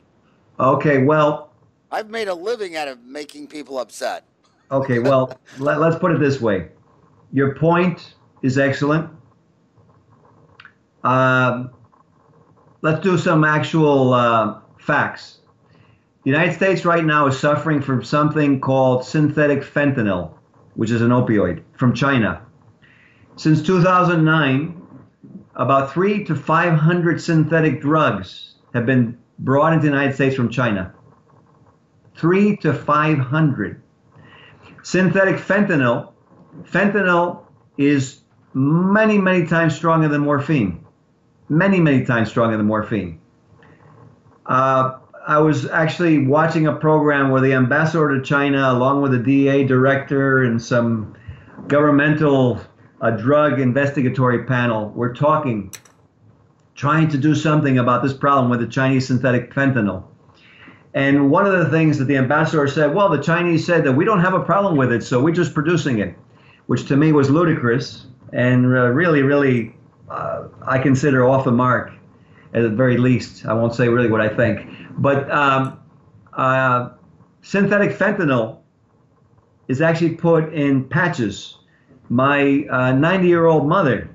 Okay, well, I've made a living out of making people upset. okay, well, let's put it this way. Your point is excellent. Let's do some actual facts. The United States right now is suffering from something called synthetic fentanyl, which is an opioid from China. Since 2009, about 300 to 500 synthetic drugs have been brought into the United States from China. 300 to 500. Synthetic fentanyl. Fentanyl is many, many times stronger than morphine. Many, many times stronger than morphine. I was actually watching a program where the ambassador to China, along with the DEA director and some governmental drug investigatory panel, were talking, trying to do something about this problem with the Chinese synthetic fentanyl. And one of the things that the ambassador said, well, the Chinese said that we don't have a problem with it, so we're just producing it, which to me was ludicrous and really, really, I consider off the mark, at the very least. I won't say really what I think. But synthetic fentanyl is actually put in patches. My 90-year-old mother,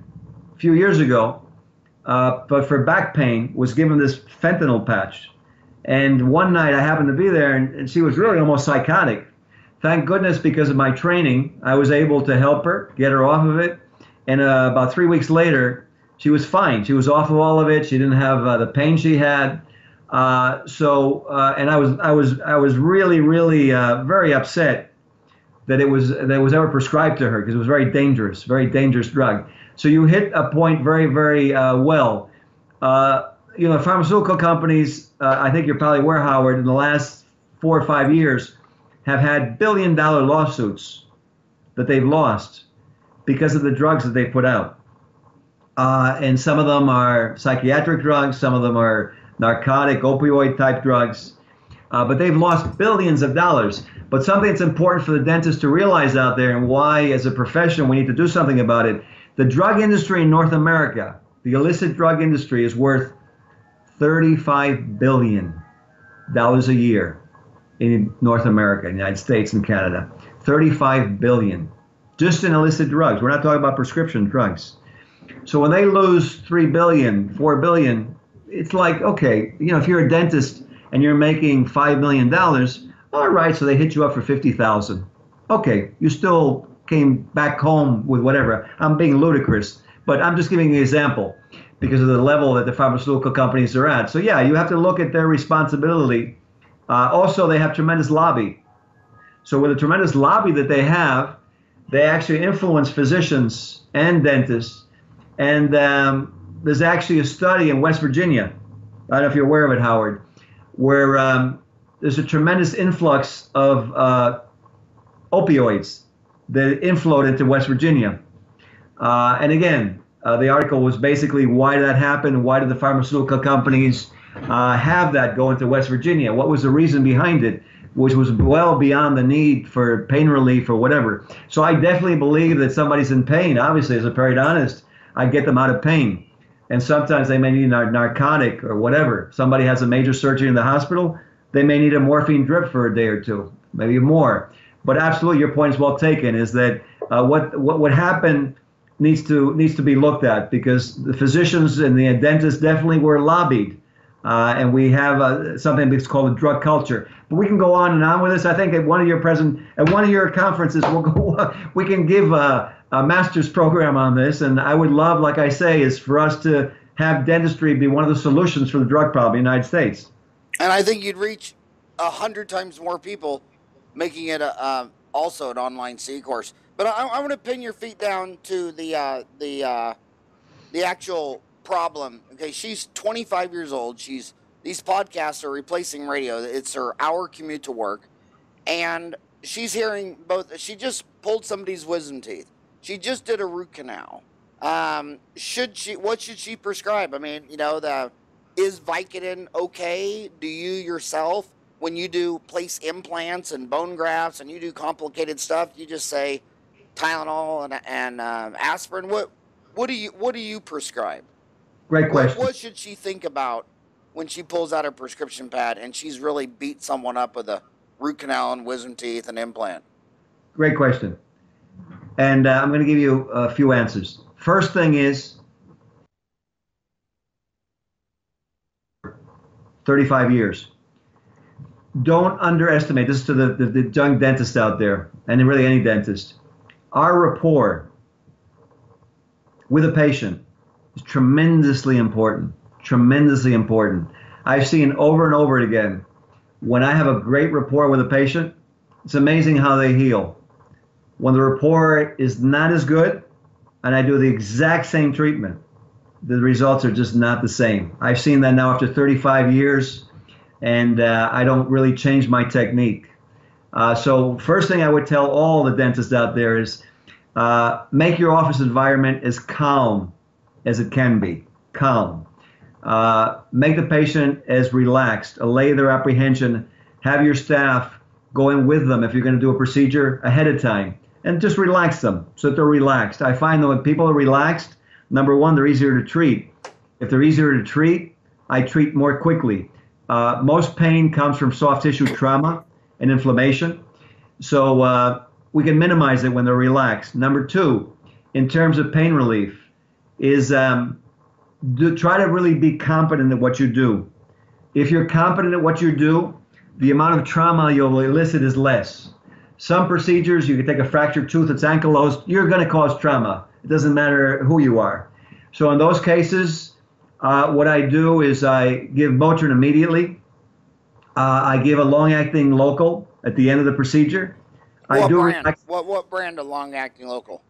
a few years ago, but for back pain, was given this fentanyl patch. And one night I happened to be there, and she was really almost psychotic. Thank goodness, because of my training, I was able to help her, get her off of it. And about 3 weeks later, she was fine. She was off of all of it. She didn't have the pain she had. And I was really, really very upset that it was ever prescribed to her, because it was very dangerous drug. So you hit a point very, very well. Pharmaceutical companies, I think you're probably aware, Howard, in the last 4 or 5 years have had billion-dollar lawsuits that they've lost because of the drugs that they put out. And some of them are psychiatric drugs, some of them are narcotic, opioid-type drugs. But they've lost billions of dollars. But something that's important for the dentist to realize out there, and why as a profession we need to do something about it, the drug industry in North America, the illicit drug industry, is worth $35 billion a year in North America, in the United States and Canada. $35 billion just in illicit drugs. We're not talking about prescription drugs. So when they lose $3 billion, $4 billion, it's like, okay, if you're a dentist and you're making $5 million, all right, so they hit you up for $50,000. Okay, you still came back home with whatever. I'm being ludicrous, but I'm just giving you an example because of the level that the pharmaceutical companies are at. So yeah, you have to look at their responsibility. Also, they have tremendous lobby. So with the tremendous lobby that they have, they actually influence physicians and dentists. And there's actually a study in West Virginia, I don't know if you're aware of it, Howard, where there's a tremendous influx of opioids that inflowed into West Virginia. And again, the article was basically, why did that happen? Why did the pharmaceutical companies have that go into West Virginia? What was the reason behind it, which was well beyond the need for pain relief or whatever. So I definitely believe that somebody's in pain. Obviously, as a periodontist, I get them out of pain. And sometimes they may need a narcotic or whatever. Somebody has a major surgery in the hospital, they may need a morphine drip for a day or two, maybe more. But absolutely, your point is well taken, is that what happened needs to be looked at, because the physicians and the dentists definitely were lobbied. And we have something that's called a drug culture. But we can go on and on with this. I think at one of your conferences, we can give a master's program on this. And I would love, like I say, is for us to have dentistry be one of the solutions for the drug problem in the United States. And I think you'd reach 100 times more people making it also an online C course. But I want to pin your feet down to the actual problem. Okay, she's 25 years old. These podcasts are replacing radio. It's her hour commute to work, and she's hearing both. She just pulled somebody's wisdom teeth. She just did a root canal. What should she prescribe? I mean, is Vicodin okay? Do you yourself, when you do place implants and bone grafts and you do complicated stuff, you just say Tylenol and aspirin? What do you prescribe? Great question. What should she think about when she pulls out her prescription pad and she's really beat someone up with a root canal and wisdom teeth and implant? Great question. And I'm going to give you a few answers. First thing is 35 years. Don't underestimate, this is to the young dentist out there, and really any dentist. Our rapport with a patient is tremendously important, tremendously important. I've seen over and over again, when I have a great rapport with a patient, it's amazing how they heal. When the rapport is not as good, and I do the exact same treatment, the results are just not the same. I've seen that now after 35 years, and I don't really change my technique. So first thing I would tell all the dentists out there is make your office environment as calm as it can be. Calm. Make the patient as relaxed. Allay their apprehension. Have your staff go in with them if you're going to do a procedure ahead of time. And just relax them so that they're relaxed. I find that when people are relaxed, number one, they're easier to treat. If they're easier to treat, I treat more quickly. Most pain comes from soft tissue trauma and inflammation. So we can minimize it when they're relaxed. Number two, in terms of pain relief, is try to really be competent at what you do. If you're competent at what you do, the amount of trauma you'll elicit is less. Some procedures, you can take a fractured tooth that's ankylosed, you're going to cause trauma. It doesn't matter who you are. So in those cases, what I do is I give Motrin immediately. I give a long-acting local at the end of the procedure. What brand of long-acting local?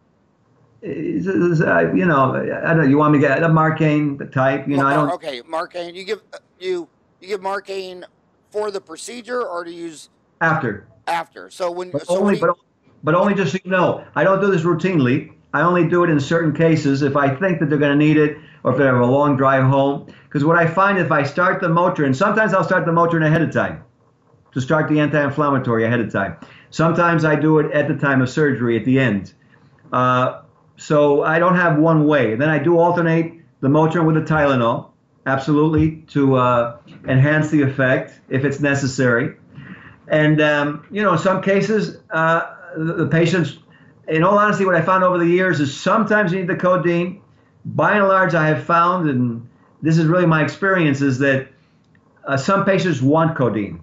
You know, I don't. You want me to get a Marcaine type? You know, I don't. Okay, Marcaine. You give Marcaine for the procedure or to use After. After. So when but only just so you know, I don't do this routinely. I only do it in certain cases if I think that they're going to need it or if they have a long drive home. Because what I find, if I start the Motrin, sometimes I'll start the Motrin ahead of time to start the anti-inflammatory ahead of time. Sometimes I do it at the time of surgery at the end. So I don't have one way. Then I do alternate the Motrin with the Tylenol, absolutely, to enhance the effect if it's necessary. And, you know, in some cases, the patients, in all honesty, what I found over the years is sometimes you need the codeine. By and large, I have found, and this is really my experience, is that some patients want codeine.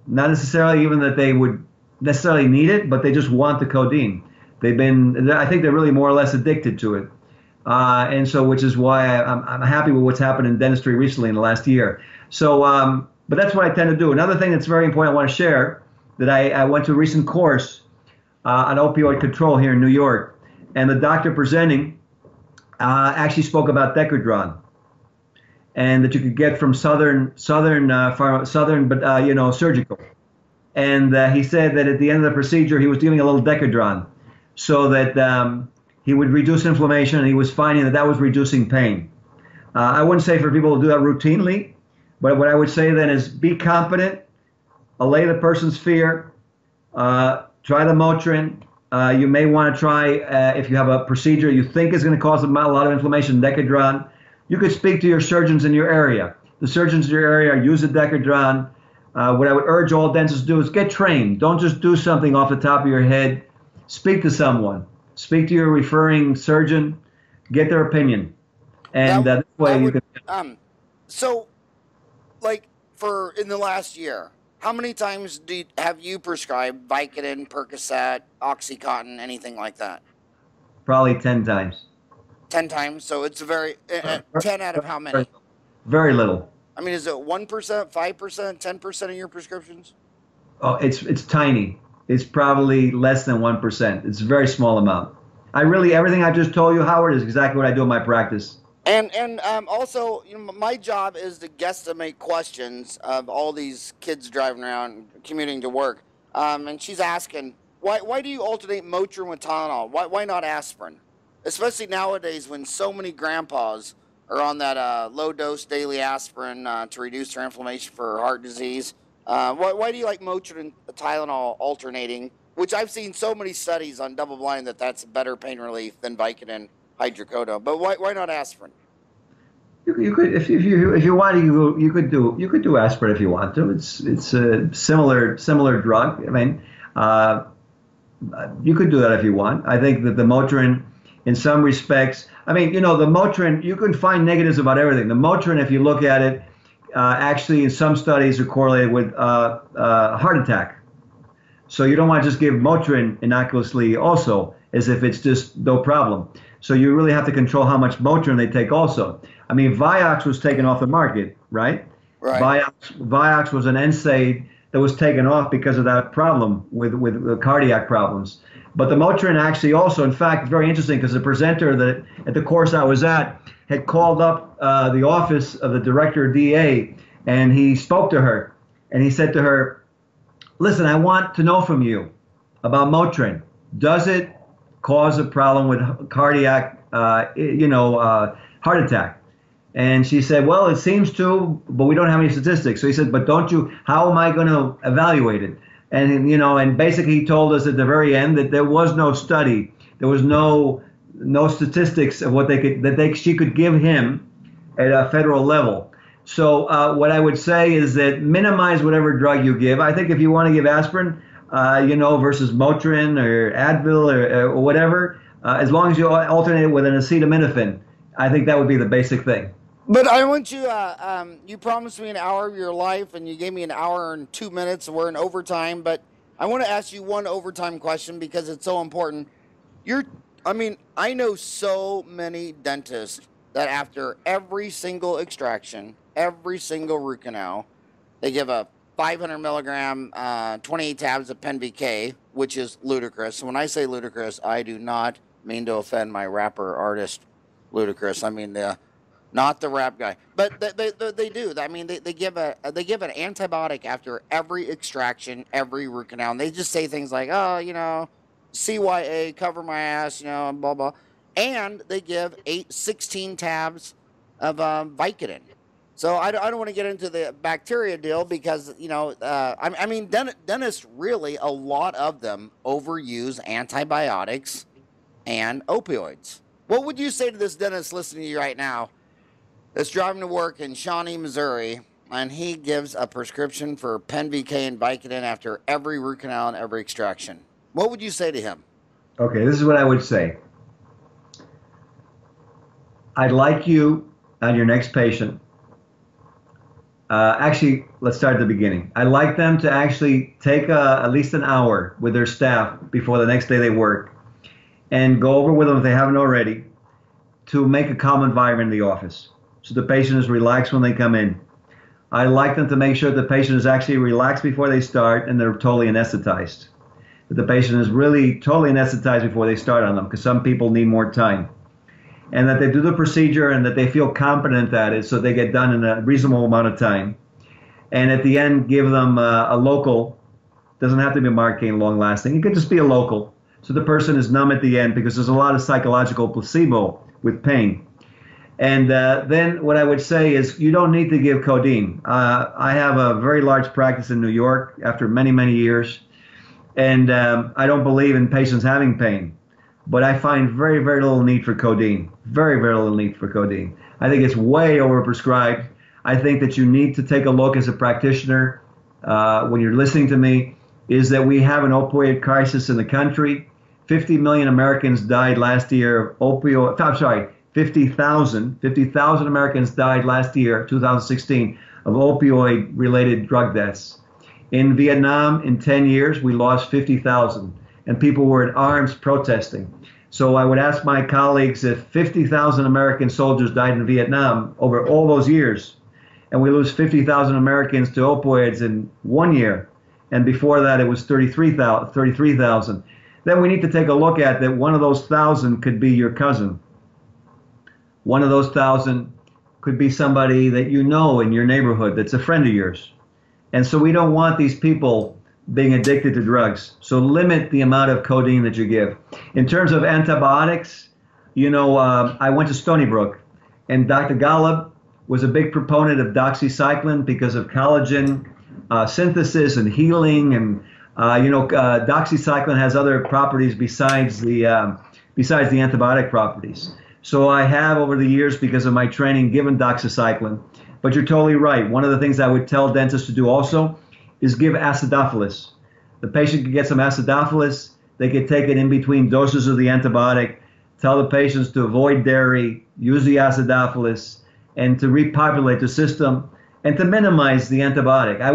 Not necessarily even that they would necessarily need it, but they just want the codeine. I think they're really more or less addicted to it. And so, which is why I'm happy with what's happened in dentistry recently in the last year. So, but that's what I tend to do. Another thing that's very important I want to share, that I went to a recent course on opioid control here in New York, and the doctor presenting actually spoke about Decadron, and that you could get from Southern, but you know, surgical. And he said that at the end of the procedure, he was giving a little Decadron, so that he would reduce inflammation, and he was finding that that was reducing pain. I wouldn't say for people to do that routinely, but what I would say then is be competent, allay the person's fear, try the Motrin. You may want to try, if you have a procedure you think is going to cause a lot of inflammation, Decadron. You could speak to your surgeons in your area. The surgeons in your area use a Decadron. What I would urge all dentists to do is get trained. Don't just do something off the top of your head. Speak to someone. Speak to your referring surgeon. Get their opinion. And that way you can... So, like, for in the last year, how many times have you prescribed Vicodin, Percocet, Oxycontin, anything like that? Probably 10 times. 10 times? So it's a very... 10 out of how many? Very little. I mean, is it 1%, 5%, 10% of your prescriptions? Oh, it's tiny. It's probably less than 1%. It's a very small amount. Everything I just told you, Howard, is exactly what I do in my practice. And also, you know, my job is to guesstimate questions of all these kids driving around, commuting to work. And she's asking, why do you alternate Motrin with Tylenol? Why not aspirin? Especially nowadays when so many grandpas are on that low-dose daily aspirin to reduce their inflammation for heart disease. Why do you like Motrin and Tylenol alternating? Which I've seen so many studies on double blind that's better pain relief than Vicodin, hydrocodone. But why not aspirin? You could if you want you could do aspirin if you want to. It's a similar drug. I mean, you could do that if you want. I think that the Motrin, in some respects, I mean, the Motrin, you can find negatives about everything. The Motrin, if you look at it, actually in some studies are correlated with heart attack. So you don't want to just give Motrin innocuously also, as if it's just no problem. So you really have to control how much Motrin they take also. I mean, Vioxx was taken off the market, right? Right. Vioxx was an NSAID that was taken off because of that problem with cardiac problems. But the Motrin actually also, in fact, very interesting because the presenter that at the course I was at had called up the office of the director of DA, and he spoke to her, and he said to her, listen, I want to know from you about Motrin. Does it cause a problem with cardiac, heart attack? And she said, well, it seems to, but we don't have any statistics. So he said, but how am I going to evaluate it? And, and basically he told us at the very end that there was no study. There was no statistics of what she could give him at a federal level. So what I would say is that minimize whatever drug you give. I think if you want to give aspirin, versus Motrin or Advil or whatever, as long as you alternate it with an acetaminophen, I think that would be the basic thing. But I want you, you promised me an hour of your life, and you gave me an hour and 2 minutes. We're in overtime, but I want to ask you one overtime question because it's so important. I know so many dentists that after every single extraction, every single root canal, they give a 500 milligram, 28 tabs of PenVK, which is ludicrous. When I say ludicrous, I do not mean to offend my rapper artist, Ludacris. I mean not the rap guy, but they do. I mean, they give an antibiotic after every extraction, every root canal, and they just say things like, oh, CYA, cover my ass, and blah blah, and they give 16 tabs of Vicodin. So I don't want to get into the bacteria deal because dentists really, a lot of them overuse antibiotics and opioids. What would you say to this dentist listening to you right now that's driving to work in Shawnee, Missouri, and he gives a prescription for PenVK and Vicodin after every root canal and every extraction? What would you say to him? Okay, this is what I would say. I'd like you and your next patient. Actually, let's start at the beginning. I'd like them to actually take at least an hour with their staff before the next day they work and go over with them if they haven't already to make a calm environment in the office so the patient is relaxed when they come in. I like them to make sure the patient is actually relaxed before they start and they're totally anesthetized. That the patient is really totally anesthetized before they start on them because some people need more time. And that they do the procedure and that they feel competent at it so they get done in a reasonable amount of time. And at the end, give them a local. Doesn't have to be Marcaine long lasting. It could just be a local. So the person is numb at the end because there's a lot of psychological placebo with pain. And then what I would say is you don't need to give codeine. I have a very large practice in New York after many, many years. And I don't believe in patients having pain. But I find very, very little need for codeine. Very, very little need for codeine. I think it's way overprescribed. I think that you need to take a look as a practitioner when you're listening to me, is that we have an opioid crisis in the country. 50 million Americans died last year of opioid. I'm sorry, 50,000 Americans died last year, 2016, of opioid-related drug deaths. In Vietnam, in 10 years, we lost 50,000. And people were in arms protesting. So I would ask my colleagues if 50,000 American soldiers died in Vietnam over all those years, and we lose 50,000 Americans to opioids in 1 year, and before that it was 33,000, then we need to take a look at that one of those 1,000 could be your cousin. One of those 1,000 could be somebody that you know in your neighborhood that's a friend of yours. And so we don't want these people being addicted to drugs. So limit the amount of codeine that you give. In terms of antibiotics, I went to Stony Brook, and Dr. Golub was a big proponent of doxycycline because of collagen synthesis and healing, and doxycycline has other properties besides the antibiotic properties. So I have, over the years, because of my training, given doxycycline. But you're totally right. One of the things I would tell dentists to do also is give acidophilus. The patient can get some acidophilus. They can take it in between doses of the antibiotic. Tell the patients to avoid dairy, use the acidophilus, and to repopulate the system, and to minimize the antibiotic. I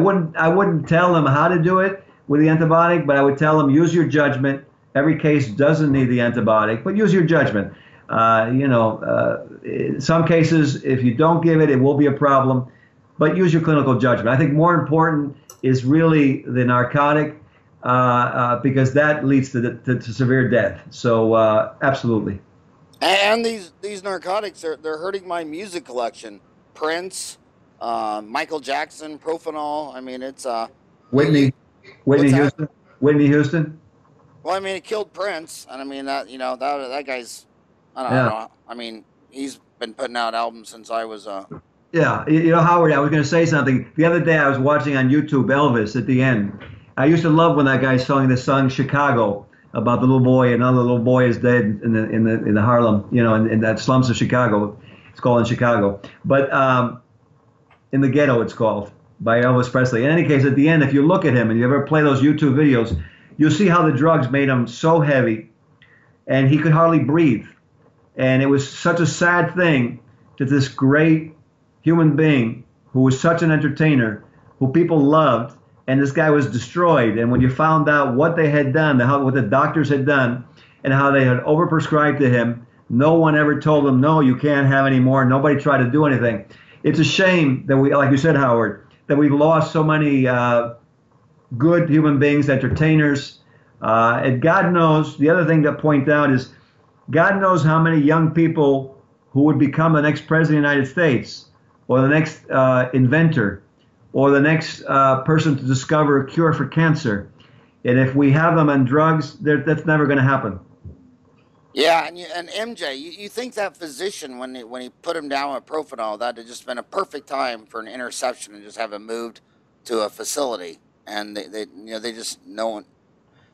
wouldn't tell them how to do it with the antibiotic, but I would tell them, use your judgment. Every case doesn't need the antibiotic, but use your judgment. In some cases, if you don't give it, it will be a problem, but use your clinical judgment. I think more important is really the narcotic, because that leads to severe death. So absolutely. And these narcotics, they're hurting my music collection. Prince, Michael Jackson, Propanol. I mean, it's Whitney Houston. Whitney Houston. Well, I mean, it killed Prince, and I mean that guy's. I don't know. I mean, he's been putting out albums since I was. Yeah, Howard, I was going to say something. The other day I was watching on YouTube Elvis at the end. I used to love when that guy sang the song Chicago about the little boy, and another little boy is dead in the Harlem, in that slums of Chicago. It's called in Chicago. But in the ghetto, it's called, by Elvis Presley. In any case, at the end, if you look at him and you ever play those YouTube videos, you'll see how the drugs made him so heavy, and he could hardly breathe. And it was such a sad thing that this great human being, who was such an entertainer, who people loved, and this guy was destroyed. And when you found out what they had done, what the doctors had done, and how they had overprescribed to him, no one ever told him, no, you can't have any more. Nobody tried to do anything. It's a shame that we, like you said, Howard, that we've lost so many good human beings, entertainers. And God knows, the other thing to point out is, God knows how many young people who would become the next president of the United States, or the next inventor, or the next person to discover a cure for cancer. And if we have them on drugs, that's never going to happen. Yeah, and MJ, you think that physician, when he put him down with Propanol, that had just been a perfect time for an interception and just have him moved to a facility, and they just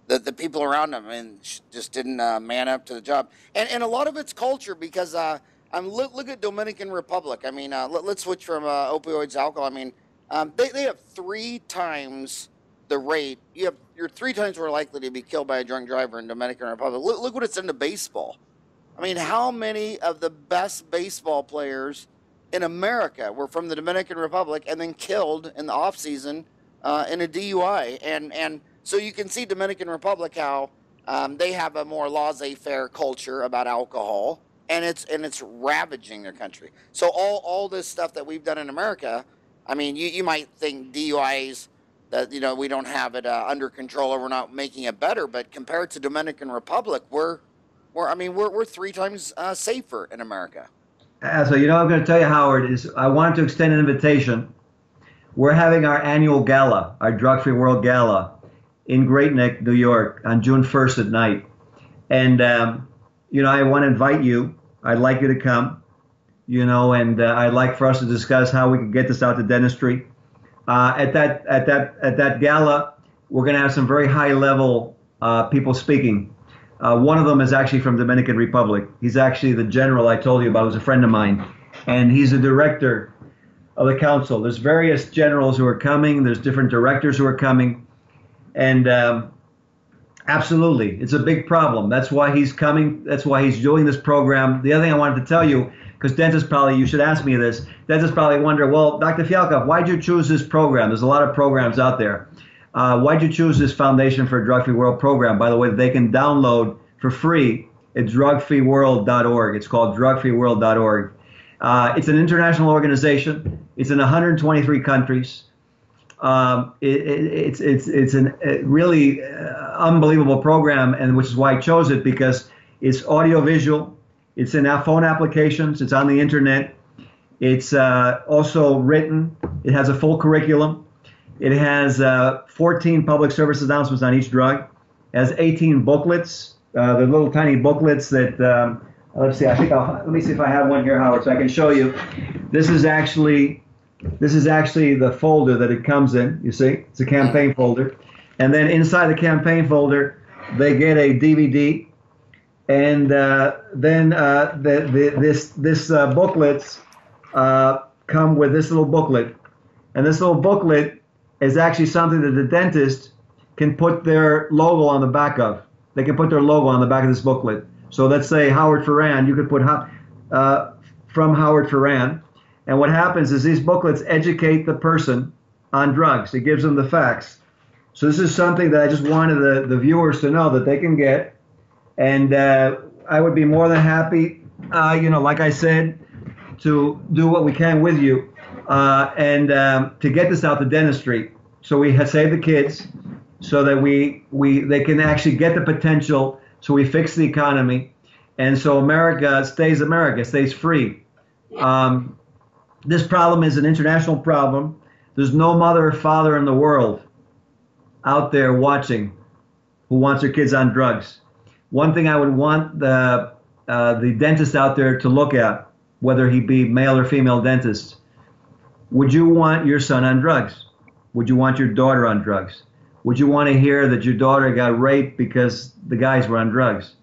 the people around him, just didn't man up to the job, and a lot of it's culture, because look at Dominican Republic. I mean, let's switch from opioids to alcohol. I mean, they have 3 times the rate. You're 3 times more likely to be killed by a drunk driver in Dominican Republic. Look what it's into baseball. I mean, how many of the best baseball players in America were from the Dominican Republic and then killed in the off season in a DUI? And so you can see Dominican Republic, how they have a more laissez-faire culture about alcohol, and it's ravaging their country. So all this stuff that we've done in America, I mean, you might think DUIs, that we don't have it under control, or we're not making it better, but compared to Dominican Republic, we're 3 times safer in America. So I'm going to tell you, Howard, is I wanted to extend an invitation. We're having our annual gala, our Drug Free World Gala, in Great Neck, New York, on June 1st at night. And I want to invite you. I'd like you to come. And I'd like for us to discuss how we can get this out to dentistry. At that gala, we're going to have some very high-level people speaking. One of them is actually from Dominican Republic. He's actually the general I told you about, who's a friend of mine, and he's the director of the council. There's various generals who are coming. There's different directors who are coming, and absolutely, it's a big problem. That's why he's coming. That's why he's doing this program. The other thing I wanted to tell you, because dentists probably, you should ask me this, dentists probably wonder, well, Dr. Fialkoff, why'd you choose this program? There's a lot of programs out there. Why'd you choose this Foundation for a Drug-Free World program, by the way, that they can download for free at drugfreeworld.org. It's called drugfreeworld.org. It's an international organization. It's in 123 countries. It's a really unbelievable program, and which is why I chose it, because it's audiovisual. It's in our phone applications. It's on the internet. It's also written. It has a full curriculum. It has 14 public service announcements on each drug. It has 18 booklets. The little tiny booklets that, let's see, let me see if I have one here, Howard, so I can show you. This is actually This is actually the folder that it comes in. You see, it's a campaign folder. And then inside the campaign folder, they get a DVD. And then this booklets come with this little booklet. And this little booklet is actually something that the dentist can put their logo on the back of. They can put their logo on the back of this booklet. So let's say Howard Ferran, you could put from Howard Ferran. And what happens is these booklets educate the person on drugs. It gives them the facts. So this is something that I just wanted the viewers to know that they can get. And I would be more than happy, like I said, to do what we can with you and to get this out to dentistry. So we save the kids so that they can actually get the potential. So we fix the economy. And so America, stays free. This problem is an international problem. There's no mother or father in the world out there watching who wants their kids on drugs. One thing I would want the dentist out there to look at, whether he be male or female dentist, would you want your son on drugs? Would you want your daughter on drugs? Would you want to hear that your daughter got raped because the guys were on drugs?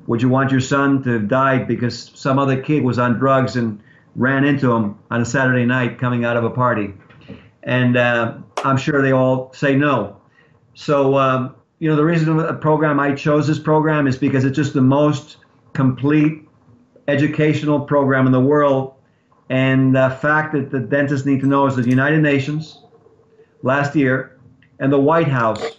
Would you want your son to have died because some other kid was on drugs and ran into him on a Saturday night coming out of a party? And I'm sure they all say no. So, the reason I chose this program is because it's just the most complete educational program in the world. And the fact that the dentists need to know is that the United Nations last year and the White House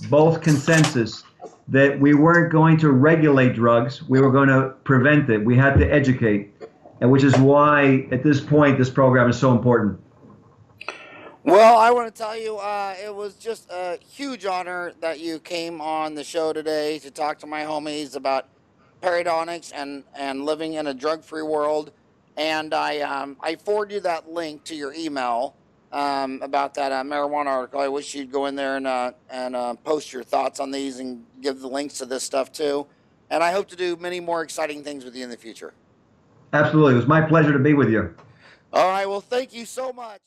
both consensus that we weren't going to regulate drugs, we were going to prevent it. We had to educate, and which is why at this point this program is so important. Well, I want to tell you, it was just a huge honor that you came on the show today to talk to my homies about periodontics and living in a drug-free world. And I forwarded you that link to your email about that marijuana article. I wish you'd go in there and post your thoughts on these and give the links to this stuff too. And I hope to do many more exciting things with you in the future. Absolutely. It was my pleasure to be with you. All right. Well, thank you so much.